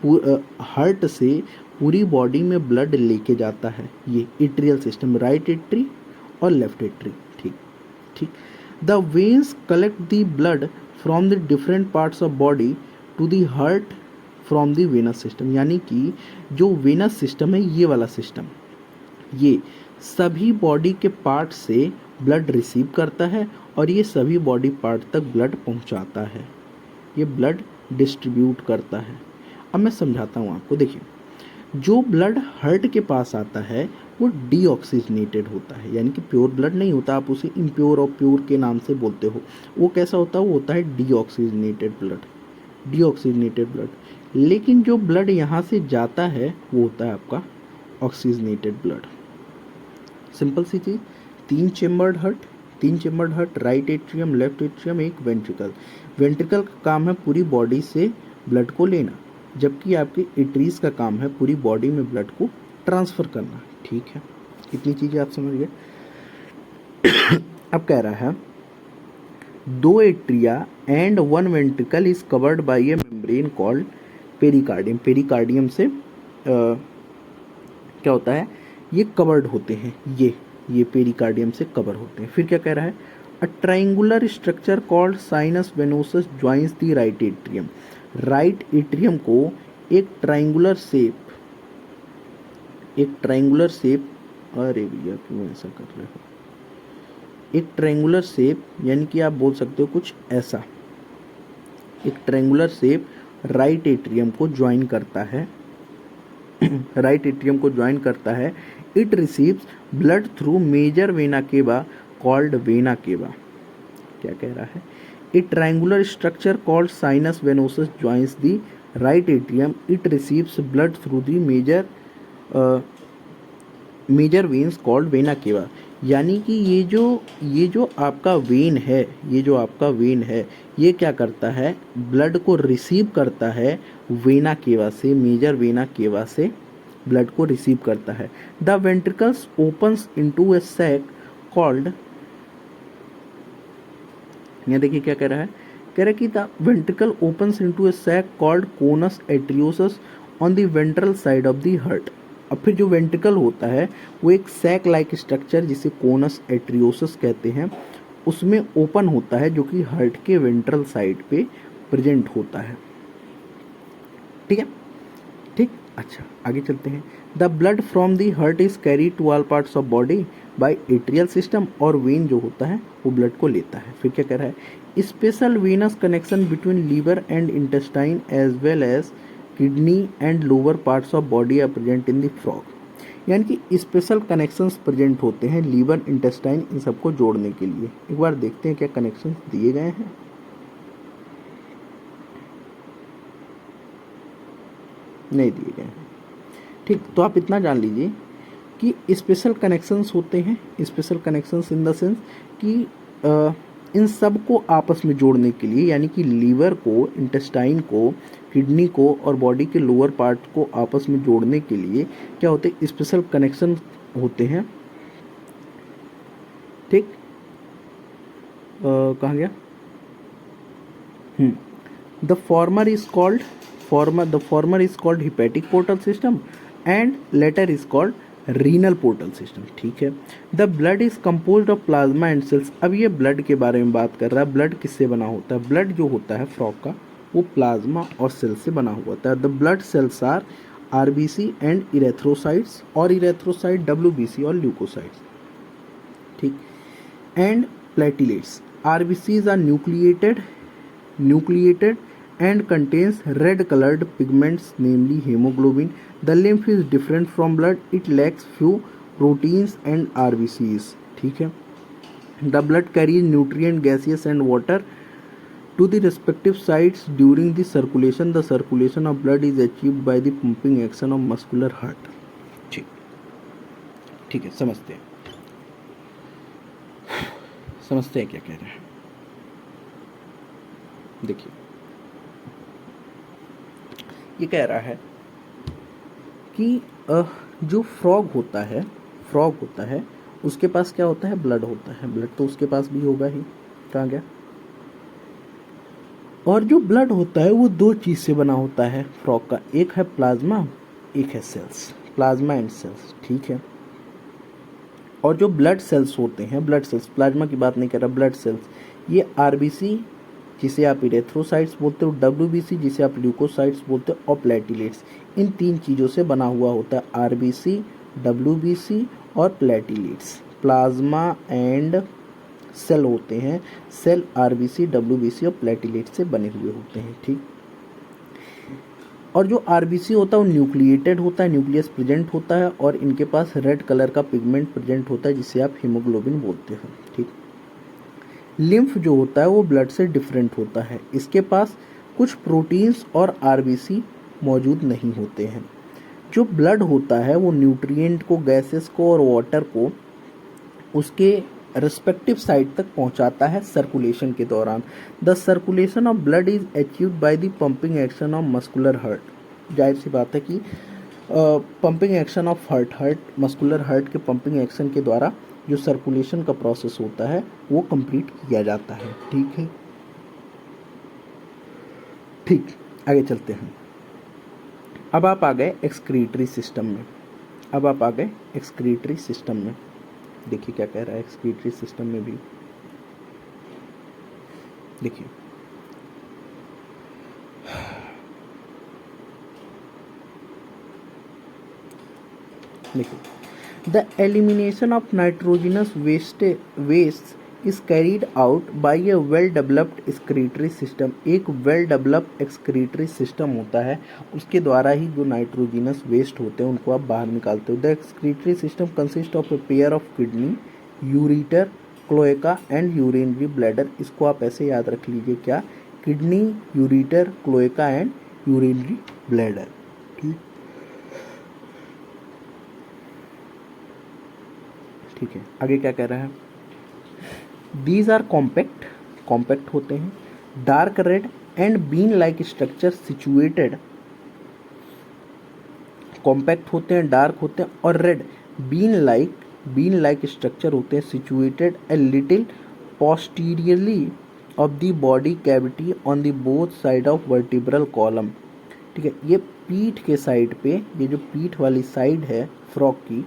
हार्ट से पूरी बॉडी में ब्लड लेके जाता है। ये एट्रियल सिस्टम, राइट एट्री और लेफ्ट एट्री। ठीक। The veins collect the blood from the different parts of body to the heart from the venous system, यानी कि जो वेनस सिस्टम है ये वाला सिस्टम, ये सभी बॉडी के पार्ट से ब्लड रिसीव करता है और ये सभी बॉडी पार्ट तक ब्लड पहुंचाता है, ये ब्लड डिस्ट्रीब्यूट करता है। अब मैं समझाता हूँ आपको। देखिए, जो ब्लड हार्ट के पास आता है वो डीऑक्सीजनेटेड होता है, यानी कि प्योर ब्लड नहीं होता, आप उसे इम्प्योर और प्योर के नाम से बोलते हो। वो कैसा होता है? वो होता है डीऑक्सीजनेटेड ब्लड। लेकिन जो ब्लड यहाँ से जाता है वो होता है आपका ऑक्सीजनेटेड ब्लड। सिंपल सी चीज़, 3 chambered heart, right atrium, left atrium, एक वेंट्रिकल का काम है पूरी बॉडी से ब्लड को लेना, जबकि आपके एट्रीज का काम है पूरी बॉडी में ब्लड को ट्रांसफ़र करना। ठीक है, इतनी चीज़ें आप समझ गए। अब कह रहा है 2 atria and 1 ventricle is covered by A membrane called pericardium. Pericardium से क्या होता है? ये कवर्ड होते हैं, ये पेरिकार्डियम से कवर होते हैं। फिर क्या कह रहा है? A triangular structure called sinus venosus joins the right atrium. Right atrium को एक ट्राइंगुलर शेप, अरे भैया क्यों ऐसा कर रहे हो? एक ट्रायंगुलर शेप, यानी कि आप बोल सकते हो कुछ ऐसा, एक ट्रायंगुलर शेप राइट एट्रियम को ज्वाइन करता है। It receives blood through major vena cava called vena cava. क्या कह रहा है? A triangular structure called sinus venosus joins the right atrium. It receives blood through the major veins called vena cava. यानी कि ये जो आपका वेन है, ये क्या करता है? ब्लड को रिसीव करता है वेना केवा से, मेजर वेना केवा से ब्लड को रिसीव करता है। The ventricles opens into a sac called, यहाँ देखिए क्या कह रहा है कह रहे कि the ventricle opens into a sac called conus arteriosus on the ventral side of the heart. अब फिर जो वेंट्रिकल होता है वो एक सैक लाइक स्ट्रक्चर जिसे कोनस एट्रियोसस कहते हैं उसमें ओपन होता है जो कि हार्ट के वेंट्रल साइड पे प्रेजेंट होता है। ठीक है, ठीक। अच्छा, आगे चलते हैं। The blood from the heart is carry to all parts of body by atrial system, और वेन जो होता है वो ब्लड को लेता है। फिर क्या कह रहा है, special venous connection between liver and intestine as well as kidney and lower parts of body are present in the frog. यानी कि स्पेशल कनेक्शंस प्रेजेंट होते हैं लीवर, इंटेस्टाइन, इन सबको जोड़ने के लिए। एक बार देखते हैं क्या कनेक्शंस दिए गए हैं। नहीं दिए गए हैं। ठीक, तो आप इतना जान लीजिए कि स्पेशल कनेक्शंस होते हैं, special connections in the sense कि इन सब को आपस में जोड़ने के लिए, यानी कि लीवर को, इंटेस्टाइन को, किडनी को और बॉडी के लोअर पार्ट को आपस में जोड़ने के लिए क्या होते हैं, स्पेशल कनेक्शन होते हैं। ठीक, कहाँ गया, the former is called hepatic portal system and later is called renal portal system। ठीक है। The blood is composed of plasma and cells. अब ये ब्लड के बारे में बात कर रहा है। ब्लड किससे बना होता है, ब्लड जो होता है फ्रॉग का वो प्लाज्मा और सेल से बना हुआ होता है। The blood cells are RBC and erythrocytes, और इरेथ्रोसाइट डब्ल्यूबीसी और ल्यूकोसाइट्स। ठीक, and platelets. RBCs are nucleated and contains red colored pigments namely hemoglobin. The lymph is different from blood, it lacks few proteins and RBCs। ठीक है। The blood carries nutrient, gaseous and water to the respective sites during the circulation. The circulation of blood is achieved by the pumping action of muscular heart। ठीक, ठीक है, समझते हैं क्या कह रहे हैं। देखिए, ये कह रहा है कि जो फ्रॉग होता है उसके पास क्या होता है, ब्लड होता है। ब्लड तो उसके पास भी होगा ही, कहाँ गया। और जो ब्लड होता है वो दो चीज़ से बना होता है फ्रॉग का, एक है प्लाज्मा, एक है सेल्स, प्लाज्मा एंड सेल्स। ठीक है। और जो ब्लड सेल्स होते हैं, ब्लड सेल्स, प्लाज्मा की बात नहीं कर रहा, ब्लड सेल्स, ये आरबीसी जिसे आप इरेथ्रोसाइट्स बोलते हो, डब्ल्यूबीसी जिसे आप ल्यूकोसाइट्स बोलते हो, और प्लेटिलेट्स, इन तीन चीज़ों से बना हुआ होता है। आरबीसी, डब्ल्यूबीसी और प्लेटिलेट्स प्लाज्मा एंड सेल होते हैं। सेल आरबीसी, डब्ल्यूबीसी और प्लेटिलेट्स से बने हुए होते हैं। ठीक, और जो आरबीसी होता है वो न्यूक्लिएटेड होता है, न्यूक्लियस प्रेजेंट होता है, और इनके पास रेड कलर का पिगमेंट प्रेजेंट होता है जिसे आप हीमोग्लोबिन बोलते हो। ठीक, लिम्फ जो होता है वो ब्लड से डिफरेंट होता है, इसके पास कुछ प्रोटीन्स और आरबीसी मौजूद नहीं होते हैं। जो ब्लड होता है वो न्यूट्रिएंट को, गैसेस को और वाटर को उसके रेस्पेक्टिव साइड तक पहुंचाता है सर्कुलेशन के दौरान। The circulation of blood is achieved by the pumping action of muscular heart. जाहिर सी बात है कि pumping action of heart muscular heart के पंपिंग एक्शन के द्वारा जो सर्कुलेशन का प्रोसेस होता है वो कंप्लीट किया जाता है। ठीक है, ठीक, आगे चलते हैं। अब आप आ गए एक्सक्रीटरी सिस्टम में। देखिए क्या कह रहा है एक्सक्रीटरी सिस्टम में भी। देखिए, the elimination of nitrogenous waste is carried out by a well developed excretory system। एक well developed excretory system होता है, उसके द्वारा ही जो नाइट्रोजिनस वेस्ट होते हैं उनको आप बाहर निकालते हो। The excretory system consists of a pair of kidney, ureter, cloaca and urinary bladder। इसको आप ऐसे याद रख लीजिए, क्या, kidney, ureter, cloaca and urinary bladder. ठीक है, आगे क्या कह रहा है, दीज आर कॉम्पैक्ट होते हैं, dark red and bean like structure situated. Compact होते हैं, डार्क होते हैं और रेड बीन लाइक स्ट्रक्चर होते हैं, situated a little posteriorly of the body cavity on the both side of vertebral column. ठीक है, ये पीठ के साइड पे, ये जो पीठ वाली साइड है फ्रॉग की,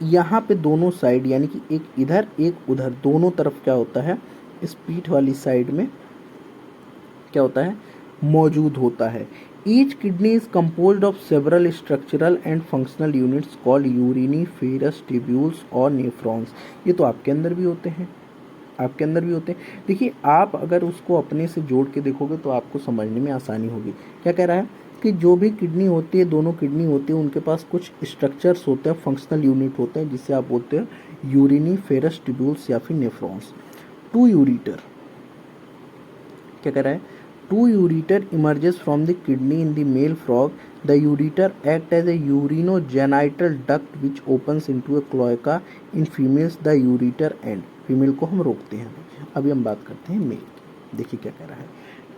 यहाँ पे दोनों साइड यानी कि एक इधर एक उधर, दोनों तरफ क्या होता है, इस पीठ वाली साइड में क्या होता है, मौजूद होता है। Each kidney is composed of several structural and functional units called uriniferous tubules और नेफ्रॉन्स। ये तो आपके अंदर भी होते हैं, आपके अंदर भी होते हैं। देखिए, आप अगर उसको अपने से जोड़ के देखोगे तो आपको समझने में आसानी होगी। क्या कह रहा है कि जो भी किडनी होती है, दोनों किडनी होती है, उनके पास कुछ स्ट्रक्चर्स होते हैं, फंक्शनल यूनिट होते हैं, जिससे आप बोलते हैं यूरिनीफेरस ट्यूब्यूल्स या फिर नेफ्रॉन्स। टू यूरिटर, क्या कह रहा है, two ureter emerges from the kidney in the male frog. The ureter act as a urinogenital duct which opens into a cloaca. In females the ureter and, female को हम रोकते हैं। अभी हम बात करते हैं मेल की। देखिए क्या कह रहा है,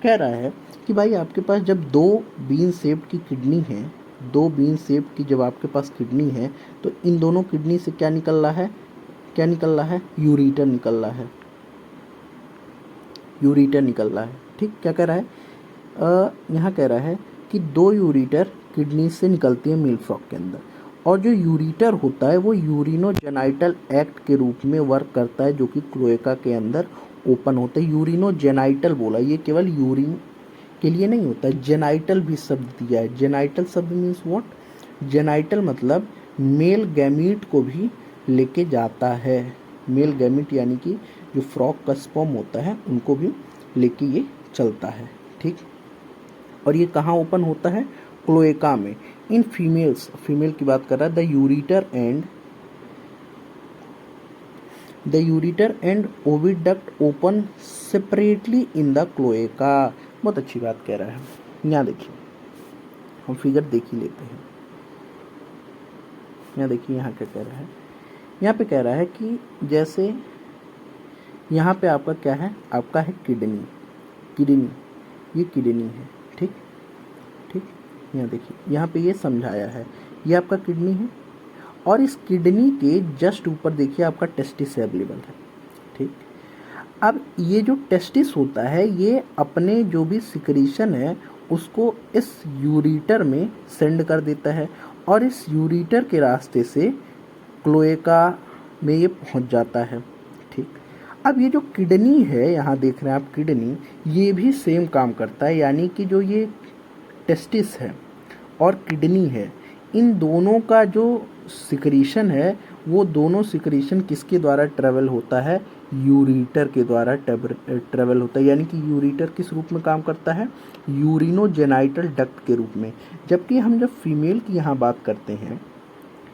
कह रहा है कि भाई आपके पास जब दो बीन शेप्ड की किडनी है, दो बीन शेप्ड की जब आपके पास किडनी है, तो इन दोनों किडनी से क्या निकल रहा है, क्या निकल रहा है, यूरिटर निकल रहा है, यूरिटर निकल रहा है। ठीक, क्या कह रहा है, यहाँ कह रहा है कि दो यूरिटर किडनी से निकलती है मेल फ्रॉग के अंदर, और जो यूरिटर होता है वो यूरिनोजेनाइटल एक्ट के रूप में वर्क करता है, जो कि क्लोएका के अंदर ओपन होता है। यूरिनोजेनाइटल बोला, ये केवल यूरिन के लिए नहीं होता है, जेनाइटल भी शब्द दिया है। जेनाइटल शब्द मीन्स व्हाट, जेनाइटल मतलब मेल गैमीट को भी लेके जाता है। मेल गैमीट यानी कि जो फ्रॉग का स्पर्म होता है उनको भी लेके ये चलता है। ठीक, और ये कहाँ ओपन होता है, क्लोएका में। इन फीमेल्स, फीमेल की बात कर रहा है, the ureter and oviduct open separately in the cloaca. बहुत अच्छी बात कह रहा है। यहाँ देखिए, हम फिगर देख ही लेते हैं। यहाँ देखिए, यहाँ क्या कह रहा है, यहाँ पे कह रहा है कि जैसे यहाँ पे आपका क्या है, आपका है किडनी, किडनी, ये किडनी है। ठीक, ठीक, यहाँ देखिए, यहाँ पे ये समझाया है, ये आपका किडनी है, और इस किडनी के जस्ट ऊपर देखिए आपका टेस्टिस अवेलेबल है। ठीक, अब ये जो टेस्टिस होता है, ये अपने जो भी सिक्रीशन है उसको इस यूरिटर में सेंड कर देता है, और इस यूरिटर के रास्ते से क्लोएका में ये पहुंच जाता है। ठीक, अब ये जो किडनी है, यहाँ देख रहे हैं आप किडनी, ये भी सेम काम करता है, यानी कि जो ये टेस्टिस है और किडनी है, इन दोनों का जो सिक्रीशन है, वो दोनों सिक्रीशन किसके द्वारा ट्रेवल होता है, यूरिटर के द्वारा ट्रेवल होता है। यानी कि यूरिटर किस रूप में काम करता है, यूरिनोजेनाइटल डक्ट के रूप में। जबकि हम जब फीमेल की यहाँ बात करते हैं,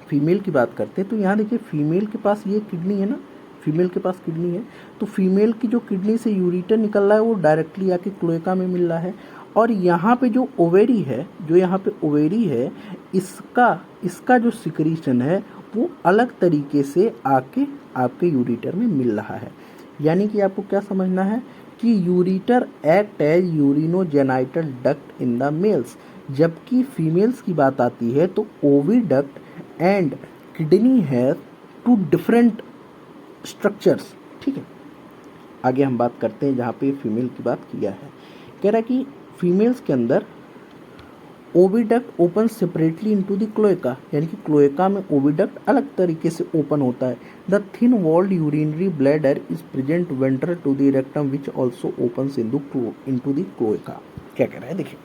फीमेल की बात करते हैं, तो यहाँ देखिए फीमेल के पास ये किडनी है ना, फीमेल के पास किडनी है, तो फीमेल की जो किडनी से यूरिटर निकल रहा है वो डायरेक्टली आके क्लोएका में मिल रहा है। और यहाँ पे जो ओवेरी है, जो यहाँ पे ओवेरी है, इसका जो सिक्रीशन है वो अलग तरीके से आके आपके यूरिटर में मिल रहा है। यानी कि आपको क्या समझना है कि ureter act as urinogenital duct in the males, जबकि फीमेल्स की बात आती है तो oviduct and kidney have two different structures. ठीक है, आगे हम बात करते हैं जहाँ पे फीमेल की बात किया है। कह रहा है कि फीमेल्स के अंदर oviduct open separately into the cloaca, यानी कि क्लोएका में ओविडक्ट अलग तरीके से ओपन होता है। The thin walled urinary bladder is present ventral to the rectum which also opens into the cloaca. क्या कह रहा है देखिए,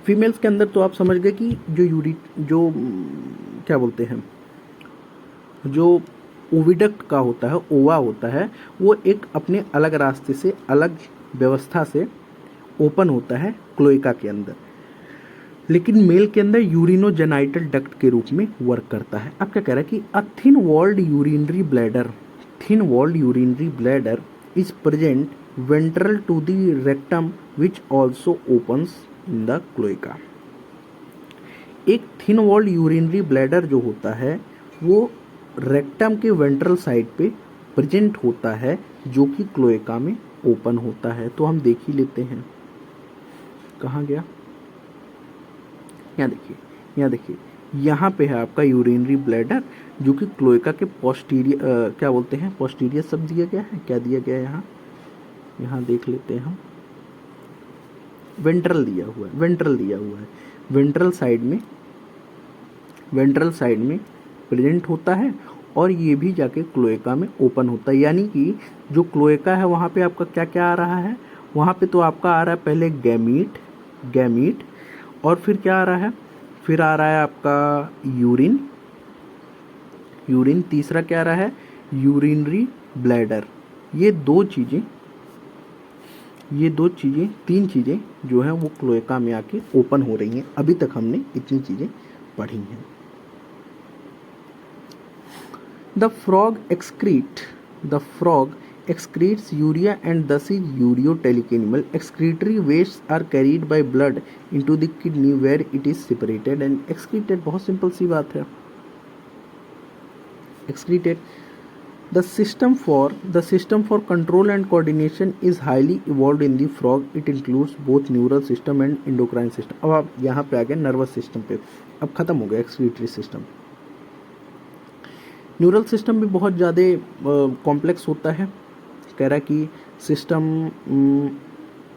फीमेल्स के अंदर तो आप समझ गए कि जो क्या बोलते हैं, जो ओविडक्ट का होता है, ओवा होता है, वो एक अपने अलग रास्ते से, अलग व्यवस्था से ओपन होता है क्लोएका के अंदर, लेकिन मेल के अंदर यूरिनोजेनाइटल डक्ट के रूप में वर्क करता है। अब क्या कह रहा है कि a thin walled urinary bladder is present ventral to the rectum which also opens in the cloaca. एक थिन वॉल्ड यूरिनरी ब्लैडर जो होता है वो रेक्टम के वेंट्रल साइड पे प्रेजेंट होता है, जो कि क्लोएका में ओपन होता है। तो हम देख ही लेते हैं, कहाँ गया, यहाँ देखिए, यहाँ पे है आपका यूरिनरी ब्लैडर, जो कि क्लोएका के पोस्टीरियर, क्या बोलते हैं, पोस्टीरियर शब्द दिया गया है, क्या दिया गया है यहाँ, यहाँ देख लेते हैं हम, वेंट्रल दिया हुआ है, वेंट्रल दिया हुआ है, वेंट्रल साइड में प्रेजेंट होता है और ये भी जाके क्लोएका में ओपन होता है। यानी कि जो क्लोएका है वहाँ पे आपका क्या क्या आ रहा है, वहाँ पे तो आपका आ रहा है पहले गैमीट और फिर क्या आ रहा है, फिर आ रहा है आपका यूरिन, तीसरा क्या आ रहा है, यूरिनरी ब्लैडर। ये दो चीज़ें, तीन चीज़ें जो हैं वो क्लोएका में आके ओपन हो रही हैं। अभी तक हमने इतनी चीज़ें पढ़ी हैं। The frog excretes urea and thus is ureotelic. Excretory wastes are carried by blood into the kidney where it is separated and excreted. बहुत सिंपल सी बात है, excreted. The system for control and coordination is highly evolved in the frog. It includes both neural system and endocrine system. अब आप यहाँ पे आ गए nervous system पे, अब खत्म हो गया एक्सक्रीटरी सिस्टम। न्यूरल सिस्टम भी बहुत ज़्यादा कॉम्प्लेक्स होता है, कह रहा है कि सिस्टम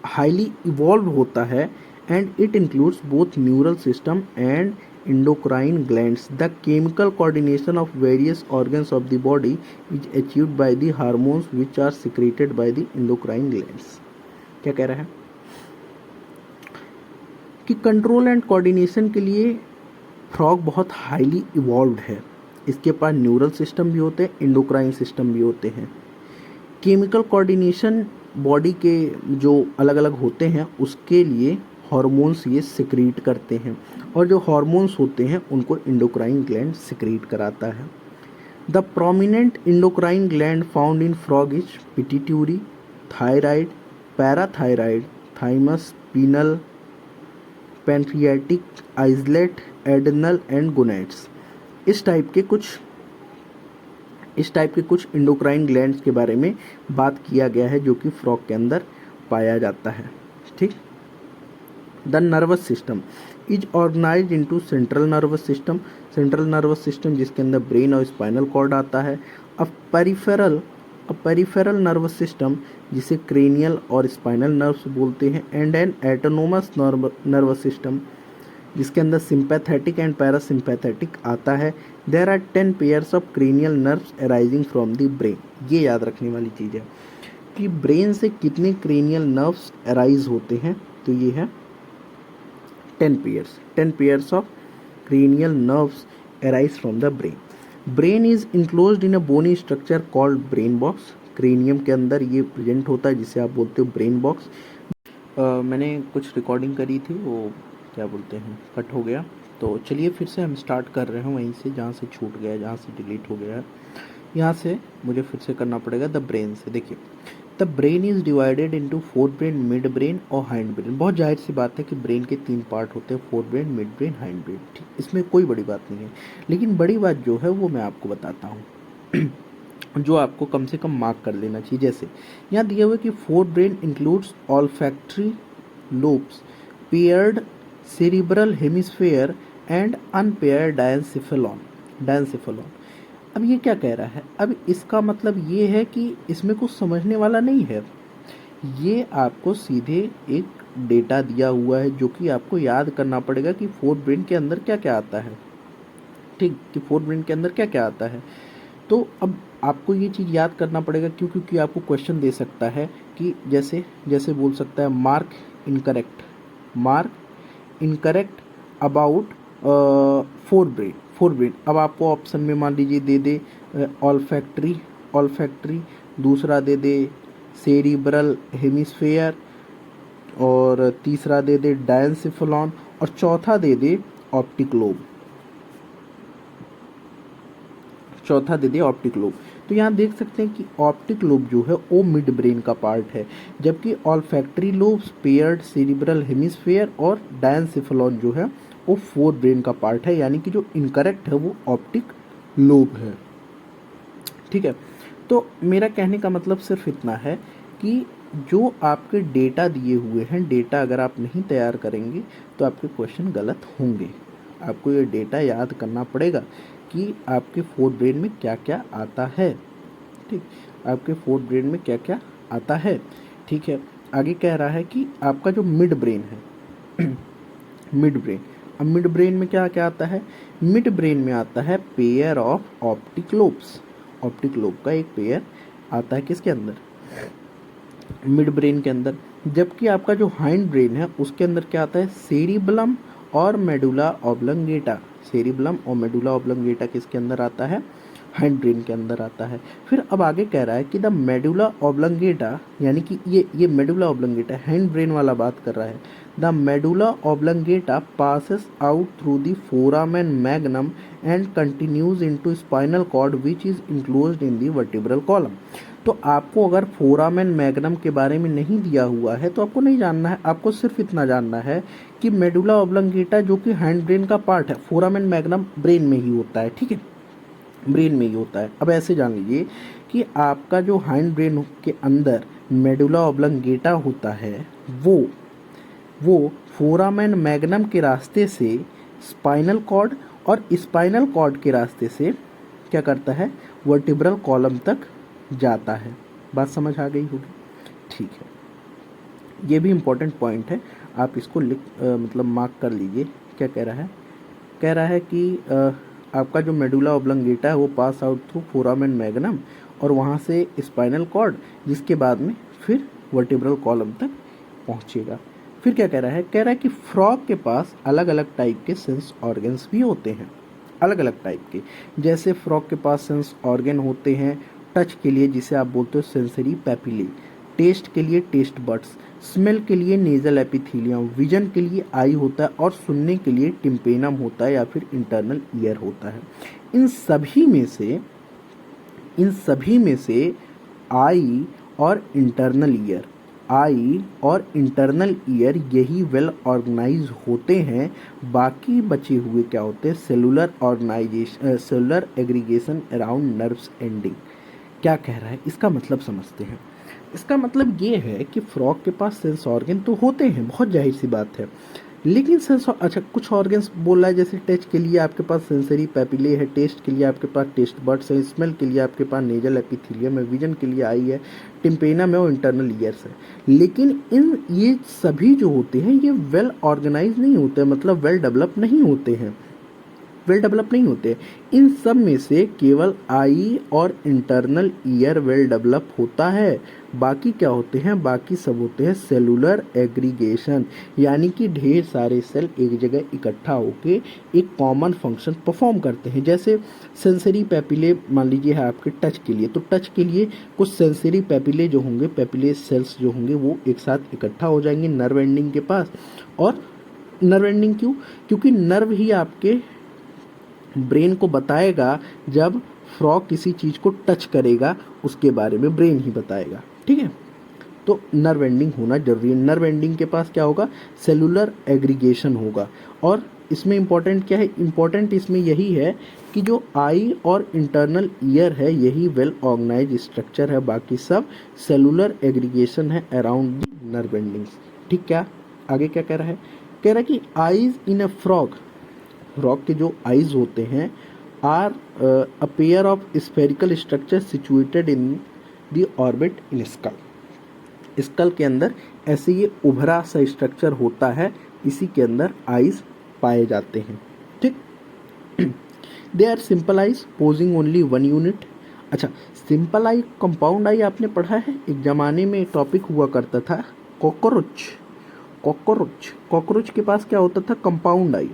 हाईली इवॉल्व होता है and it includes both neural system and endocrine glands. The chemical coordination of various organs of the body is achieved by the hormones which are secreted by the endocrine glands. क्या कह रहा है कि control and coordination के लिए frog बहुत highly evolved है। इसके पास न्यूरल सिस्टम भी होते हैं, एंडोक्राइन सिस्टम भी होते हैं। केमिकल कोऑर्डिनेशन बॉडी के जो अलग अलग होते हैं उसके लिए हार्मोन्स ये सिक्रीट करते हैं और जो हार्मोन्स होते हैं उनको एंडोक्राइन ग्लैंड सिक्रीट कराता है। The prominent endocrine gland found in frog is pituitary, thyroid, parathyroid, thymus, pineal, pancreatic, islet, adrenal and gonads. इस टाइप के कुछ एंडोक्राइन ग्लैंड्स के बारे में बात किया गया है जो कि फ्रॉग के अंदर पाया जाता है। ठीक। The nervous system is organised into central nervous system जिसके अंदर ब्रेन और स्पाइनल कॉर्ड आता है। अ पेरिफेरल नर्वस सिस्टम जिसे क्रेनियल और स्पाइनल नर्व्स बोलते हैं and an autonomous nervous system जिसके अंदर सिंपैथेटिक एंड पैरासिम्पैथेटिक आता है। There are 10 pairs of cranial nerves arising from the brain. ये याद रखने वाली चीज़ है कि ब्रेन से कितने क्रेनियल नर्व्स अराइज होते हैं, तो ये है 10 pairs of cranial nerves arise from the brain. Brain is enclosed in a bony structure called brain box. Cranium के अंदर ये प्रेजेंट होता है जिसे आप बोलते हो ब्रेन बॉक्स। मैंने कुछ रिकॉर्डिंग करी थी, वो क्या बोलते हैं कट हो गया, तो चलिए फिर से हम स्टार्ट कर रहे हैं वहीं से जहाँ से छूट गया, जहाँ से डिलीट हो गया है। यहाँ से मुझे फिर से करना पड़ेगा द ब्रेन से। देखिए, the brain is divided into fore brain, mid brain और हाइंड ब्रेन। बहुत जाहिर सी बात है कि ब्रेन के 3 पार्ट होते हैं, fore brain, mid brain, hind brain. ठीक, इसमें कोई बड़ी बात नहीं है, लेकिन बड़ी बात जो है वो मैं आपको बताता हूँ जो आपको कम से कम मार्क कर लेना चाहिए। जैसे यहाँ दिया हुआ है कि fore brain includes olfactory lobes, paired cerebral hemisphere and unpaired diencephalon. अब ये क्या कह रहा है, अब इसका मतलब ये है कि इसमें कुछ समझने वाला नहीं है। ये आपको सीधे एक डेटा दिया हुआ है जो कि आपको याद करना पड़ेगा कि फोर ब्रेन के अंदर क्या क्या आता है। ठीक, कि फोर ब्रेन के अंदर क्या क्या आता है। तो अब आपको ये चीज़ याद करना पड़ेगा क्योंकि आपको क्वेश्चन दे सकता है कि जैसे बोल सकता है mark incorrect about fore brain. अब आपको ऑप्शन में मान लीजिए दे दे ऑल्फैक्टरी, दूसरा दे दे सेरिब्रल हेमिस्फेयर और तीसरा दे दे डायंसेफेलॉन और चौथा दे दे ऑप्टिक लोब। तो यहाँ देख सकते हैं कि ऑप्टिक लोब जो है वो मिड ब्रेन का पार्ट है, जबकि olfactory lobes, paired cerebral hemisphere और डायंसेफेलॉन जो है वो फोर ब्रेन का पार्ट है, यानी कि जो इनकरेक्ट है वो ऑप्टिक लोब है। ठीक है, तो मेरा कहने का मतलब सिर्फ इतना है कि जो आपके डेटा दिए हुए हैं, डेटा अगर आप नहीं तैयार करेंगे तो आपके क्वेश्चन गलत होंगे। आपको ये डेटा याद करना पड़ेगा कि आपके फोर ब्रेन में क्या क्या आता है। ठीक, आपके फोर ब्रेन में क्या क्या आता है। ठीक है। आगे कह रहा है कि आपका जो मिड ब्रेन है मिड ब्रेन, अब मिड ब्रेन में क्या क्या आता है? मिड ब्रेन में आता है pair of optic lobes, optic lobe का एक पेयर आता है किसके अंदर? मिड ब्रेन के अंदर। जबकि आपका जो हाइंड ब्रेन है उसके अंदर क्या आता है? सेरिबलम और मेडुला ऑब्लंगेटा, सेरिबलम और मेडुला ऑब्लंगेटा किसके अंदर आता है? हाइंड ब्रेन के अंदर आता है। फिर अब आगे कह रहा है कि द मेडुला ऑब्लंगेटा, यानी कि ये मेडुला ऑब्लंगेटा हाइंड ब्रेन वाला बात कर रहा है। The medulla oblongata passes out through the foramen magnum and continues into spinal cord which is enclosed in the vertebral column। तो आपको अगर फोरामेन मैग्नम के बारे में नहीं दिया हुआ है तो आपको नहीं जानना है, आपको सिर्फ इतना जानना है कि मेडुला ऑब्लंगेटा जो कि हैंड ब्रेन का पार्ट है, फोरामेन मैग्नम ब्रेन में ही होता है, ठीक है, ब्रेन में ही होता है। अब ऐसे जान लीजिए कि आपका जो हैंड ब्रेन के अंदर मेडुला ऑब्लंगेटा होता है वो फोरामेन मैग्नम के रास्ते से स्पाइनल कॉर्ड और स्पाइनल कॉर्ड के रास्ते से क्या करता है? वर्टिब्रल कॉलम तक जाता है। बात समझ आ गई होगी? ठीक है, ये भी इम्पोर्टेंट पॉइंट है, आप इसको मतलब मार्क कर लीजिए। क्या कह रहा है? कह रहा है कि आपका जो मेडुला ऑब्लंगेटा है वो pass out through foramen magnum और वहाँ से स्पाइनल कॉर्ड, जिसके बाद में फिर वर्टिब्रल कॉलम तक पहुँचेगा। फिर क्या कह रहा है? कह रहा है कि फ्रॉग के पास अलग अलग टाइप के सेंस ऑर्गन्स भी होते हैं, अलग अलग टाइप के। जैसे फ्रॉग के पास सेंस ऑर्गन होते हैं टच के लिए, जिसे आप बोलते हो सेंसरी पैपिले, टेस्ट के लिए टेस्ट बड्स, स्मेल के लिए नेजल एपिथीलियम, विजन के लिए आई होता है और सुनने के लिए टिम्पेनम होता है या फिर इंटरनल ईयर होता है। इन सभी में से आई और इंटरनल ईयर यही वेल ऑर्गेनाइज होते हैं। बाकी बचे हुए क्या होते हैं? Cellular aggregation around nerves ending. क्या कह रहा है? इसका मतलब समझते हैं। इसका मतलब ये है कि फ्रॉग के पास सेंस ऑर्गन तो होते हैं, बहुत जाहिर सी बात है, लेकिन अच्छा कुछ ऑर्गन्स बोल रहा है, जैसे टच के लिए आपके पास सेंसरी पैपिले है, टेस्ट के लिए आपके पास टेस्ट बड्स है, स्मेल के लिए आपके पास नेजल एपिथीलियम है, विजन के लिए आई है, टिम्पेनम है और इंटरनल ईयर्स है। लेकिन ये सभी जो होते हैं ये वेल ऑर्गेनाइज नहीं होते, मतलब वेल डेवलप नहीं होते हैं, इन सब में से केवल आई और इंटरनल ईयर वेल डेवलप होता है। बाकी क्या होते हैं? बाकी सब होते हैं सेलुलर एग्रीगेशन, यानी कि ढेर सारे सेल एक जगह इकट्ठा होके एक कॉमन फंक्शन परफॉर्म करते हैं। जैसे सेंसरी पैपिले मान लीजिए है आपके टच के लिए, तो टच के लिए कुछ सेंसरी पैपिले जो होंगे, पैपिले सेल्स जो होंगे वो एक साथ इकट्ठा हो जाएंगे नर्व एंडिंग के पास। और नर्व एंडिंग क्यों? क्योंकि नर्व ही आपके ब्रेन को बताएगा, जब फ्रॉग किसी चीज़ को टच करेगा उसके बारे में ब्रेन ही बताएगा, ठीक है। तो नर्व एंडिंग होना जरूरी है। नर्व एंडिंग के पास क्या होगा? सेलुलर एग्रीगेशन होगा। और इसमें इम्पॉर्टेंट क्या है? इम्पॉर्टेंट इसमें यही है कि जो आई और इंटरनल ईयर है यही वेल ऑर्गेनाइज स्ट्रक्चर है, बाकी सब सेलुलर एग्रीगेशन है अराउंड द नर्व एंडिंग्स, ठीक। क्या आगे क्या कह रहा है? कह रहा है कि eyes in a frog, frog के जो आईज होते हैं are a pair of spherical structure situated in the orbit in skull. Skull के अंदर ऐसे ये उभरा सा स्ट्रक्चर होता है, इसी के अंदर आईज पाए जाते हैं, ठीक। They are simple eyes posing only one unit. अच्छा, सिंपल आई कंपाउंड आई आपने पढ़ा है, एक ज़माने में टॉपिक हुआ करता था कॉकरोच। कॉकरोच के पास क्या होता था? कंपाउंड आई।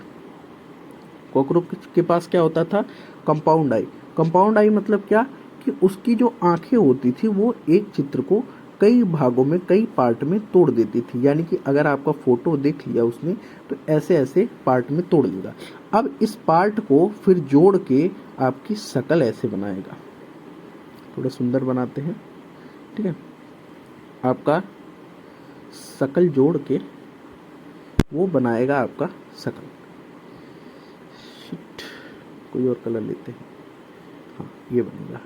कॉकरोच के पास क्या होता था? कंपाउंड आई। कंपाउंड आई मतलब क्या? कि उसकी जो आंखें होती थी वो एक चित्र को कई भागों में, कई पार्ट में तोड़ देती थी, यानी कि अगर आपका फोटो देख लिया उसने तो ऐसे ऐसे पार्ट में तोड़ देगा। अब इस पार्ट को फिर जोड़ के आपकी शक्ल ऐसे बनाएगा, थोड़ा सुंदर बनाते हैं, ठीक है। आपका शक्ल जोड़ के वो बनाएगा आपका शक्ल। कोई और कलर लेते हैं, हाँ ये बनेगा।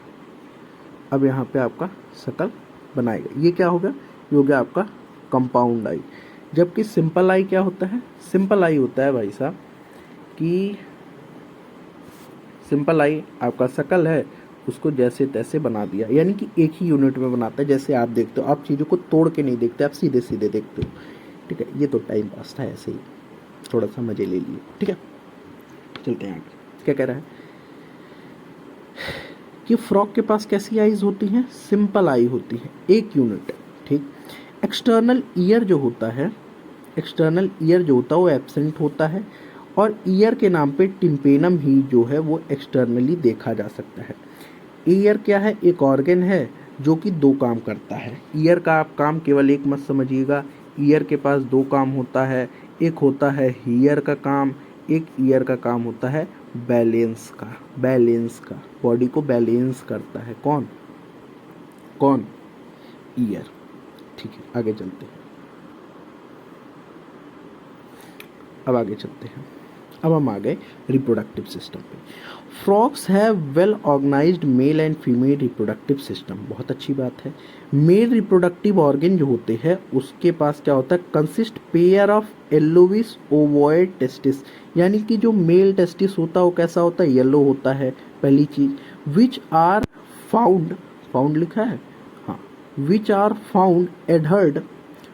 अब यहाँ पे आपका शक्ल बनाएगा, ये क्या होगा? ये हो गया आपका कंपाउंड आई। जबकि सिंपल आई क्या होता है? सिंपल आई होता है भाई साहब कि सिंपल आई आपका शक्ल है उसको जैसे तैसे बना दिया, यानी कि एक ही यूनिट में बनाता है। जैसे आप देखते हो, आप चीज़ों को तोड़ के नहीं देखते, आप सीधे सीधे देखते हो। ठीक है, ये तो टाइम पास था, ऐसे ही थोड़ा सा मजे ले लिए। ठीक है, चलते हैं आगे। क्या कह रहा है कि फ्रॉग के पास कैसी आईज होती हैं? सिंपल आई होती है, एक यूनिट। ठीक, एक्सटर्नल ईयर जो होता है, एक्सटर्नल ईयर जो होता है वो एब्सेंट होता है, और ईयर के नाम पे टिम्पेनम ही जो है वो एक्सटर्नली देखा जा सकता है। ईयर क्या है? एक ऑर्गन है जो कि दो काम करता है। ईयर का आप काम केवल एक मत समझिएगा, ईयर के पास दो काम होता है। एक होता है हीयर का काम, एक ईयर का काम होता है बैलेंस का। बैलेंस का, बॉडी को बैलेंस करता है कौन? कौन? ईयर। ठीक है, आगे चलते हैं। अब आगे चलते हैं। अब हम आ गए रिप्रोडक्टिव सिस्टम पे। Frogs have well organised male and female reproductive system. बहुत अच्छी बात है। मेल रिप्रोडक्टिव ऑर्गन जो होते हैं उसके पास क्या होता है? Consist pair of yellowish ovoid testis, यानी कि जो मेल टेस्टिस होता है वो कैसा होता है? येलो होता है, पहली चीज। विच आर फाउंड, फाउंड लिखा है, हाँ, which are found adhered,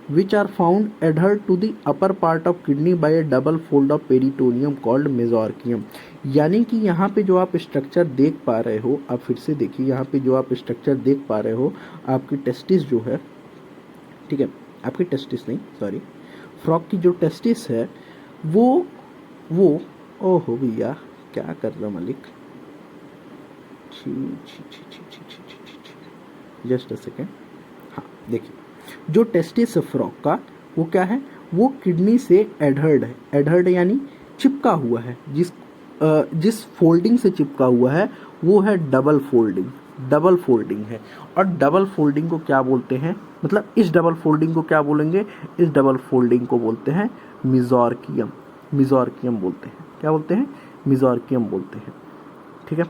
which are found adhered to the upper part of kidney by a double fold of peritoneum called mesorchium। यानी कि यहाँ पे जो आप स्ट्रक्चर देख पा रहे हो, आप फिर से देखिए, यहाँ पे जो आप स्ट्रक्चर देख पा रहे हो, आपकी टेस्टिस जो है, ठीक है, आपकी टेस्टिस नहीं, सॉरी, फ्रॉग की जो टेस्टिस है वो ओहो भैया क्या कर रहा मलिक, छी छी छी छी छी छी छी छी, जस्ट अ सेकेंड। हाँ देखिए, जो टेस्टिस है फ्रॉग का वो क्या है? वो किडनी से एडहर्ड है। एडहर्ड यानी चिपका हुआ है। जिस फोल्डिंग से चिपका हुआ है वो है डबल फोल्डिंग। डबल फोल्डिंग है, और डबल फोल्डिंग को क्या बोलते हैं? मतलब इस डबल फोल्डिंग को क्या बोलेंगे? इस डबल फोल्डिंग को बोलते हैं मिजोर्कियम। मिजोर्कियम बोलते हैं। क्या बोलते हैं? मिजोर्कियम बोलते हैं। ठीक है,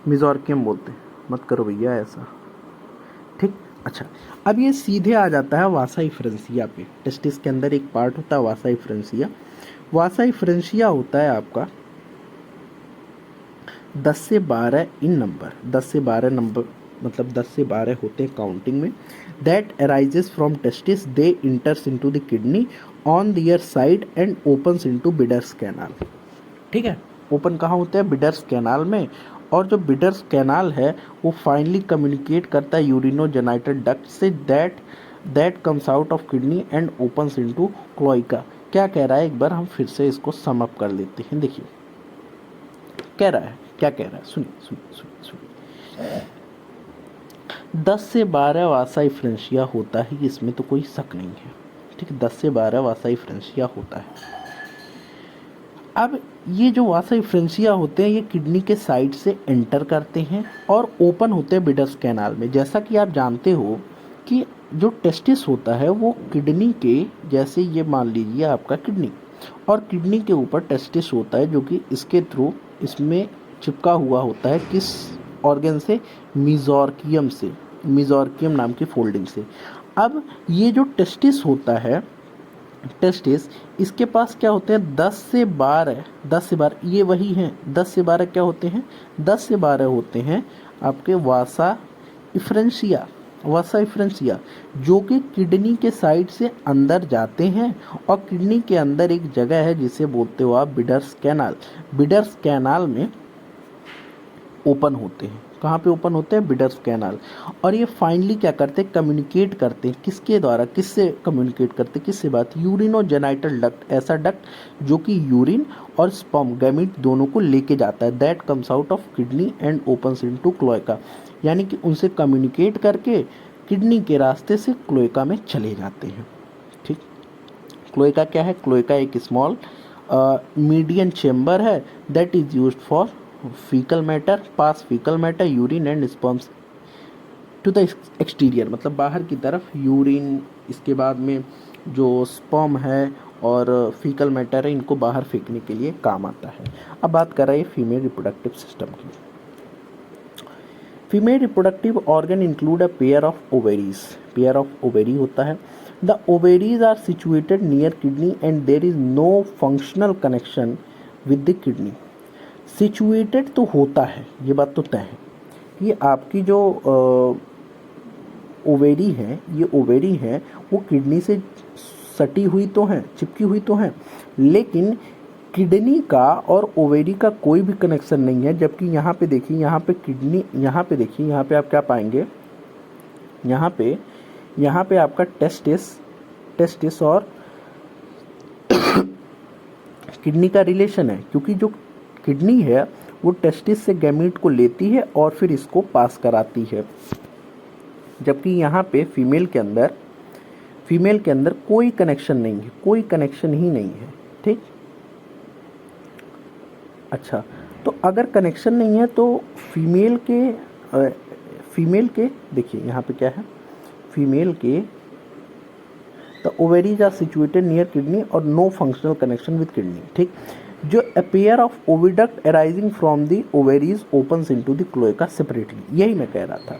मिजोर्कियम बोलते हैं, मत करो भैया ऐसा। ठीक, अच्छा, अब ये सीधे आ जाता है वासा इफ्रेंसिया पे। टेस्टिस के अंदर एक पार्ट होता है वासा इफ्रेंसिया। वासा इफ्रेंसिया होता है आपका 10 से 12 इन नंबर, 10 से 12 नंबर, मतलब 10 से 12 होते हैं काउंटिंग में। That arises from testis, they enters into the kidney on their side and opens into Bidder's canal. ठीक है, ओपन कहाँ होते हैं? बिडर्स कैनाल में। और जो बिडर्स कैनाल है वो फाइनली कम्युनिकेट करता है यूरिनोजेनाइटल डक्ट से, that comes out of kidney and opens into cloaca. क्या कह रहा है? एक बार हम फिर से इसको सम अप कर लेते हैं। देखिए कह रहा है, क्या कह रहा है, सुनिए सुनिए सुनिए सुनिए। 10 से 12 वासा इफ्रेंशिया होता है, इसमें तो कोई शक नहीं है। ठीक है, 10 से 12 वासा इफ्रेंशिया होता है। अब ये जो वासा इफ्रेंसिया होते हैं ये किडनी के साइड से एंटर करते हैं और ओपन होते हैं बिडर्स कैनाल में। जैसा कि आप जानते हो कि जो टेस्टिस होता है वो किडनी के, जैसे ये मान लीजिए आपका किडनी, और किडनी के ऊपर टेस्टिस होता है जो कि इसके थ्रू इसमें चिपका हुआ होता है। किस ऑर्गन से? मिजोर्कियम से, मिजोर्कियम नाम की फोल्डिंग से। अब ये जो टेस्टिस होता है, टेस्टिस, इसके पास क्या होते हैं? 10 से 12, 10 से 12 ये वही हैं। 10 से 12 क्या होते हैं? 10 से 12 होते हैं आपके वासा इफ्रेंसिया। वासा इफ्रेंसिया जो कि किडनी के साइड से अंदर जाते हैं, और किडनी के अंदर एक जगह है जिसे बोलते हो आप बिडर्स कैनाल। बिडर्स कैनाल में ओपन होते हैं। कहाँ पे ओपन होते हैं? Bidders canal. और ये फाइनली क्या करते हैं? कम्युनिकेट करते हैं। किसके द्वारा? किससे कम्युनिकेट करते हैं? किससे बात? यूरिनोजेनाइटल डक्ट, ऐसा डक्ट जो कि यूरिन और स्पर्म गैमीट दोनों को लेके जाता है। That comes out of kidney and opens into cloaca, यानी कि उनसे कम्युनिकेट करके किडनी के रास्ते से क्लोएका में चले जाते हैं। ठीक, क्लोएका क्या है? क्लोएका एक स्मॉल मीडियन चेम्बर है that is used for faecal matter, pass faecal matter, urine and sperms to the exterior, मतलब बाहर की तरफ यूरिन, इसके बाद में जो स्पर्म है और फीकल मैटर है, इनको बाहर फेंकने के लिए काम आता है। अब बात कर रहे हैं फीमेल रिप्रोडक्टिव सिस्टम की। Female reproductive organ include a pair of ovaries. Pair of ovary होता है। The ovaries are situated near kidney and there is no functional connection with the kidney. Situated तो होता है, ये बात तो तय है कि आपकी जो ओवेरी है, ये ओवेरी है वो किडनी से सटी हुई तो है, चिपकी हुई तो है, लेकिन किडनी का और ओवेरी का कोई भी कनेक्शन नहीं है। जबकि यहाँ पे देखिए, यहाँ पे किडनी, यहाँ पे देखिए, यहाँ पे आप क्या पाएंगे, यहाँ पे आपका टेस्टिस और किडनी का रिलेशन है, क्योंकि जो किडनी है वो टेस्टिस से गैमीट को लेती है और फिर इसको पास कराती है। जबकि यहाँ पे फीमेल के अंदर कोई कनेक्शन नहीं है, कोई कनेक्शन ही नहीं है। ठीक, अच्छा, तो अगर कनेक्शन नहीं है तो फीमेल के देखिए यहाँ पे क्या है, फीमेल के the ovaries are situated near kidney और no functional connection with kidney. ठीक, जो a pair of oviduct arising from the ovaries opens into the cloaca separately. यही मैं कह रहा था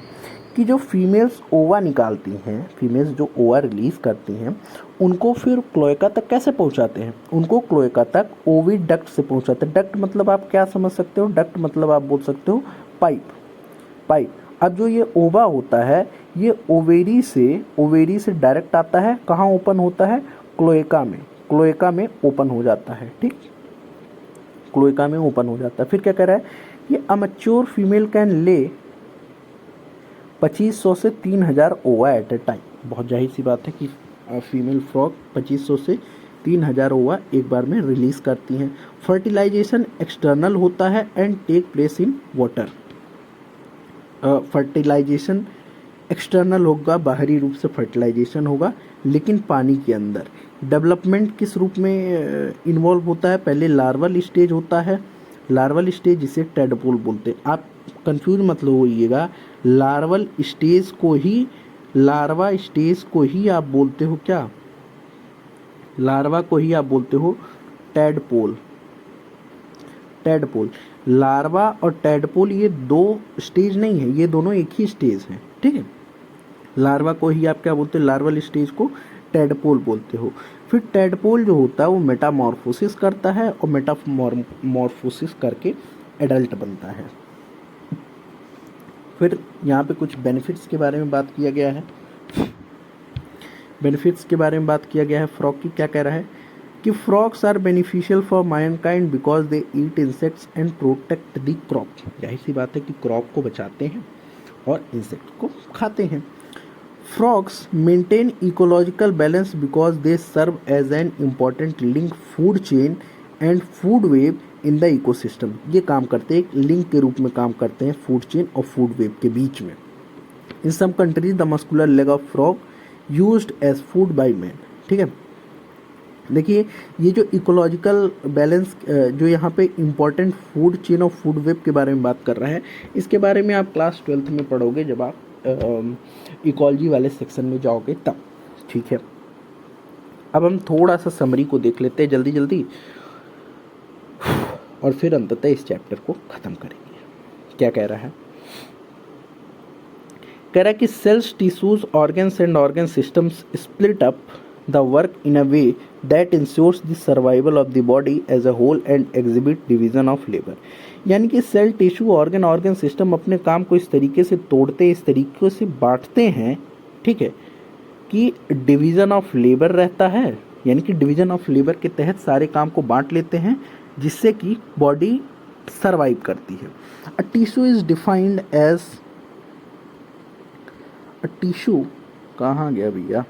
कि जो फीमेल्स ओवा निकालती हैं, फीमेल्स जो ओवा रिलीज करती हैं, उनको फिर क्लोएका तक कैसे पहुंचाते हैं, उनको क्लोएका तक ओविडक्ट से पहुंचाते हैं। डक्ट मतलब आप क्या समझ सकते हो, डक्ट मतलब आप बोल सकते हो पाइप। अब जो ये ओवा होता है, ये ओवेरी से डायरेक्ट आता है, कहाँ ओपन होता है, क्लोएका में ओपन हो जाता है। ठीक, क्लोएका में ओपन हो जाता है। फिर क्या कह रहा है कि अ मैच्योर फीमेल कैन ले 2500 से 3000 ओवा एट ए टाइम। बहुत जाहिर सी बात है कि फीमेल फ्रॉग 2500 से 3000 ओवा एक बार में रिलीज करती हैं। फर्टिलाइजेशन एक्सटर्नल होता है and take place in water. Fertilisation external होगा, बाहरी रूप से फर्टिलाइजेशन होगा, लेकिन पानी के अंदर। डेवलपमेंट किस रूप में इन्वॉल्व होता है, पहले लार्वल स्टेज होता है, लार्वल स्टेज जिसे टेडपोल बोलते हैं। आप कंफ्यूज मत होइएगा, लार्वा स्टेज को ही आप बोलते हो क्या, लार्वा को ही आप बोलते हो टेडपोल। लार्वा और टेडपोल ये दो स्टेज नहीं है, ये दोनों एक ही स्टेज हैं। ठीक है, लार्वा को ही आप क्या बोलते हो, लार्वल स्टेज को टेडपोल बोलते हो। फिर टेडपोल जो होता है वो मेटामॉर्फोसिस करता है और मेटामॉर्फोसिस करके एडल्ट बनता है। फिर यहाँ पे कुछ बेनिफिट्स के बारे में बात किया गया है, फ्रॉग की। क्या कह रहा है कि frogs are beneficial for mankind because they eat insects and protect the crop. जाहिर सी बात है कि क्रॉप को बचाते हैं और इंसेक्ट को खाते हैं। Frogs maintain ecological balance because they serve as an important link food chain and food web in the ecosystem. ये काम करते हैं, एक लिंक के रूप में काम करते हैं फूड चेन और फूड वेब के बीच में। In some countries the muscular leg of frog used as food by man. ठीक है, देखिए ये जो इकोलॉजिकल बैलेंस जो यहाँ पे इम्पॉर्टेंट फूड चेन और फूड वेब के बारे में बात कर रहा है, इसके बारे में आप क्लास 12th में पढ़ोगे जब आप इकोलॉजी वाले सेक्शन में जाओगे तब। ठीक है, अब हम थोड़ा सा समरी को देख लेते हैं जल्दी जल्दी और फिर अंततः इस चैप्टर को ख़त्म करेंगे। क्या कह रहा है, कह रहा है कि cells, tissues, organs and organ systems split up the work in a way that ensures the survival of the body as a whole and exhibit division of labour. यानी कि सेल, टिश्यू, ऑर्गन सिस्टम अपने काम को इस तरीके से तोड़ते, इस तरीके से बांटते हैं, ठीक है, कि डिवीज़न ऑफ लेबर रहता है। यानी कि डिवीज़न ऑफ लेबर के तहत सारे काम को बांट लेते हैं जिससे कि बॉडी सर्वाइव करती है। A tissue is defined as, a tissue कहाँ गया भैया,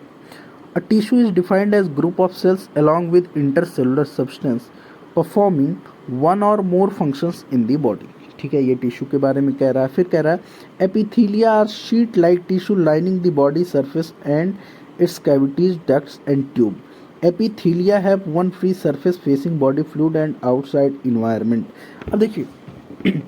a tissue is defined as group of cells along with intercellular substance performing one or more functions in the body. ठीक है, ये टिश्यू के बारे में कह रहा है। फिर कह रहा है epithelia R sheet like tissue lining the body surface and it's cavities, ducts and tube. Epithelia have one free surface facing body fluid and outside environment. अब देखिए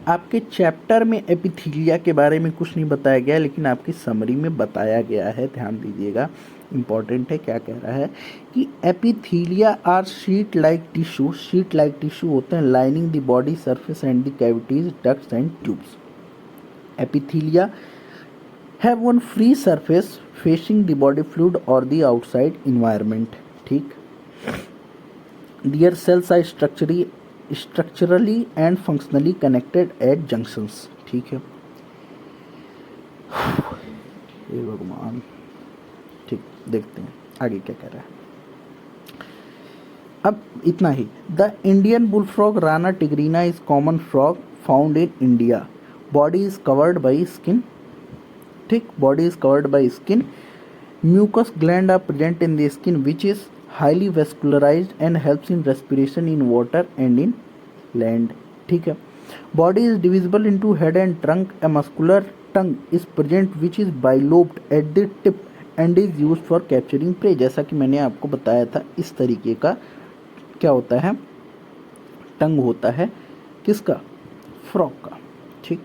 आपके चैप्टर में एपिथेलिया के बारे में कुछ नहीं बताया गया, लेकिन आपकी समरी में बताया गया है, ध्यान दीजिएगा, इंपॉर्टेंट है। क्या कह रहा है कि epithelia R sheet like tissue, sheet like tissue होते हैं lining the body surface and the cavities, ducts and tubes. Epithelia have one free surface facing the body fluid और द आउटसाइड इन्वायरमेंट। ठीक, Their cells are structurally and functionally connected at junctions. ठीक है, हे भगवान। ठीक, देखते हैं आगे क्या कह रहा है। अब इतना ही। The Indian bullfrog Rana tigrina is common frog found in India. Body is covered by skin. ठीक, body is covered by skin. Mucus gland are present in the skin which is highly vascularized and helps in respiration in water and in land. ठीक है। Body is divisible into head and trunk. A muscular tongue is present which is bilobed at the tip and is used for capturing prey. जैसा कि मैंने आपको बताया था, इस तरीके का क्या होता है, टंग होता है किसका, फ्रॉग का। ठीक,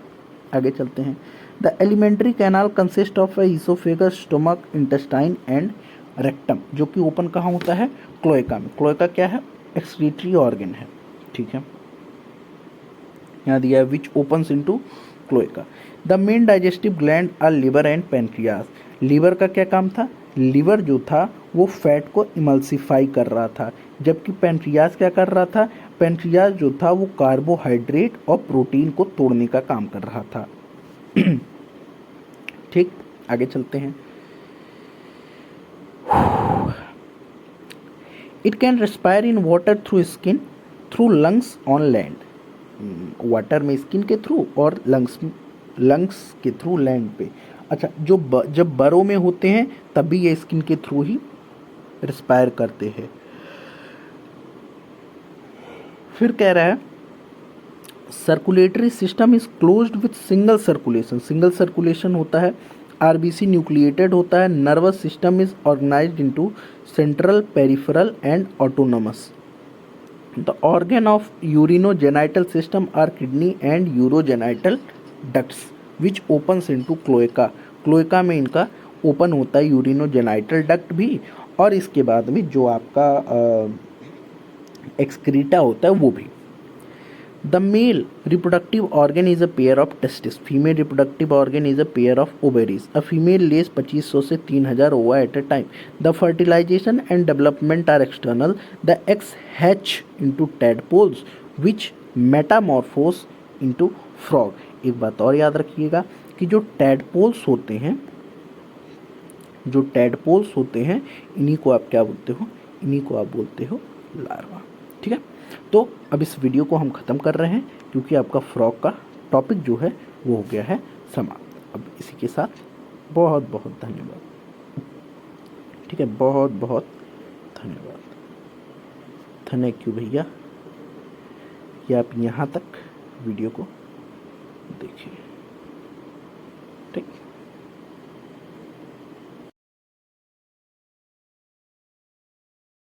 आगे चलते हैं। The alimentary canal consist of oesophagus, stomach, intestine and rectum, जो कि ओपन कहाँ होता है, क्लोएका में। क्लोएका क्या है, एक्सक्रीटरी ऑर्गन है। ठीक है, यहाँ दिया है which opens into cloaca. The main digestive gland are liver and pancreas. Liver का क्या काम था, लीवर जो था वो फैट को इमल्सिफाई कर रहा था, जबकि पेनक्रियास क्या कर रहा था, पेनक्रियास जो था वो कार्बोहाइड्रेट और प्रोटीन को तोड़ने का काम कर रहा था। ठीक, आगे चलते हैं। It can respire in water through skin, through lungs on land. Water में स्किन के थ्रू और लंग्स के थ्रू लैंड पे। अच्छा, जब बरों में होते हैं तब भी ये स्किन के थ्रू ही रेस्पायर करते हैं। फिर कह रहा है circulatory system is closed with single circulation. Single circulation होता है। आरबीसी न्यूक्लिएटेड होता है। Nervous system is organised into central, peripheral and autonomous. The organ of urinogenital system are kidney and urogenital ducts which opens into cloaca. Cloaca में इनका open होता है urinogenital duct भी, और इसके बाद में जो आपका एक्सक्रीटा होता है वो भी। The male reproductive organ is a pair of testis. Female reproductive organ is a pair of ovaries. A female lays 2500 से 3000 ova at a time. The fertilization and development are external. The eggs hatch into tadpoles which metamorphose into frog. एक बात और याद रखिएगा कि जो tadpoles होते हैं, इन्हीं को आप क्या बोलते हो, इन्हीं को आप बोलते हो लार्वा। ठीक है, तो अब इस वीडियो को हम ख़त्म कर रहे हैं क्योंकि आपका फ्रॉग का टॉपिक जो है वो हो गया है समाप्त। अब इसी के साथ बहुत बहुत धन्यवाद। ठीक है, बहुत बहुत धन्यवाद। थैंक यू भैया कि आप यहाँ तक वीडियो को देखिए।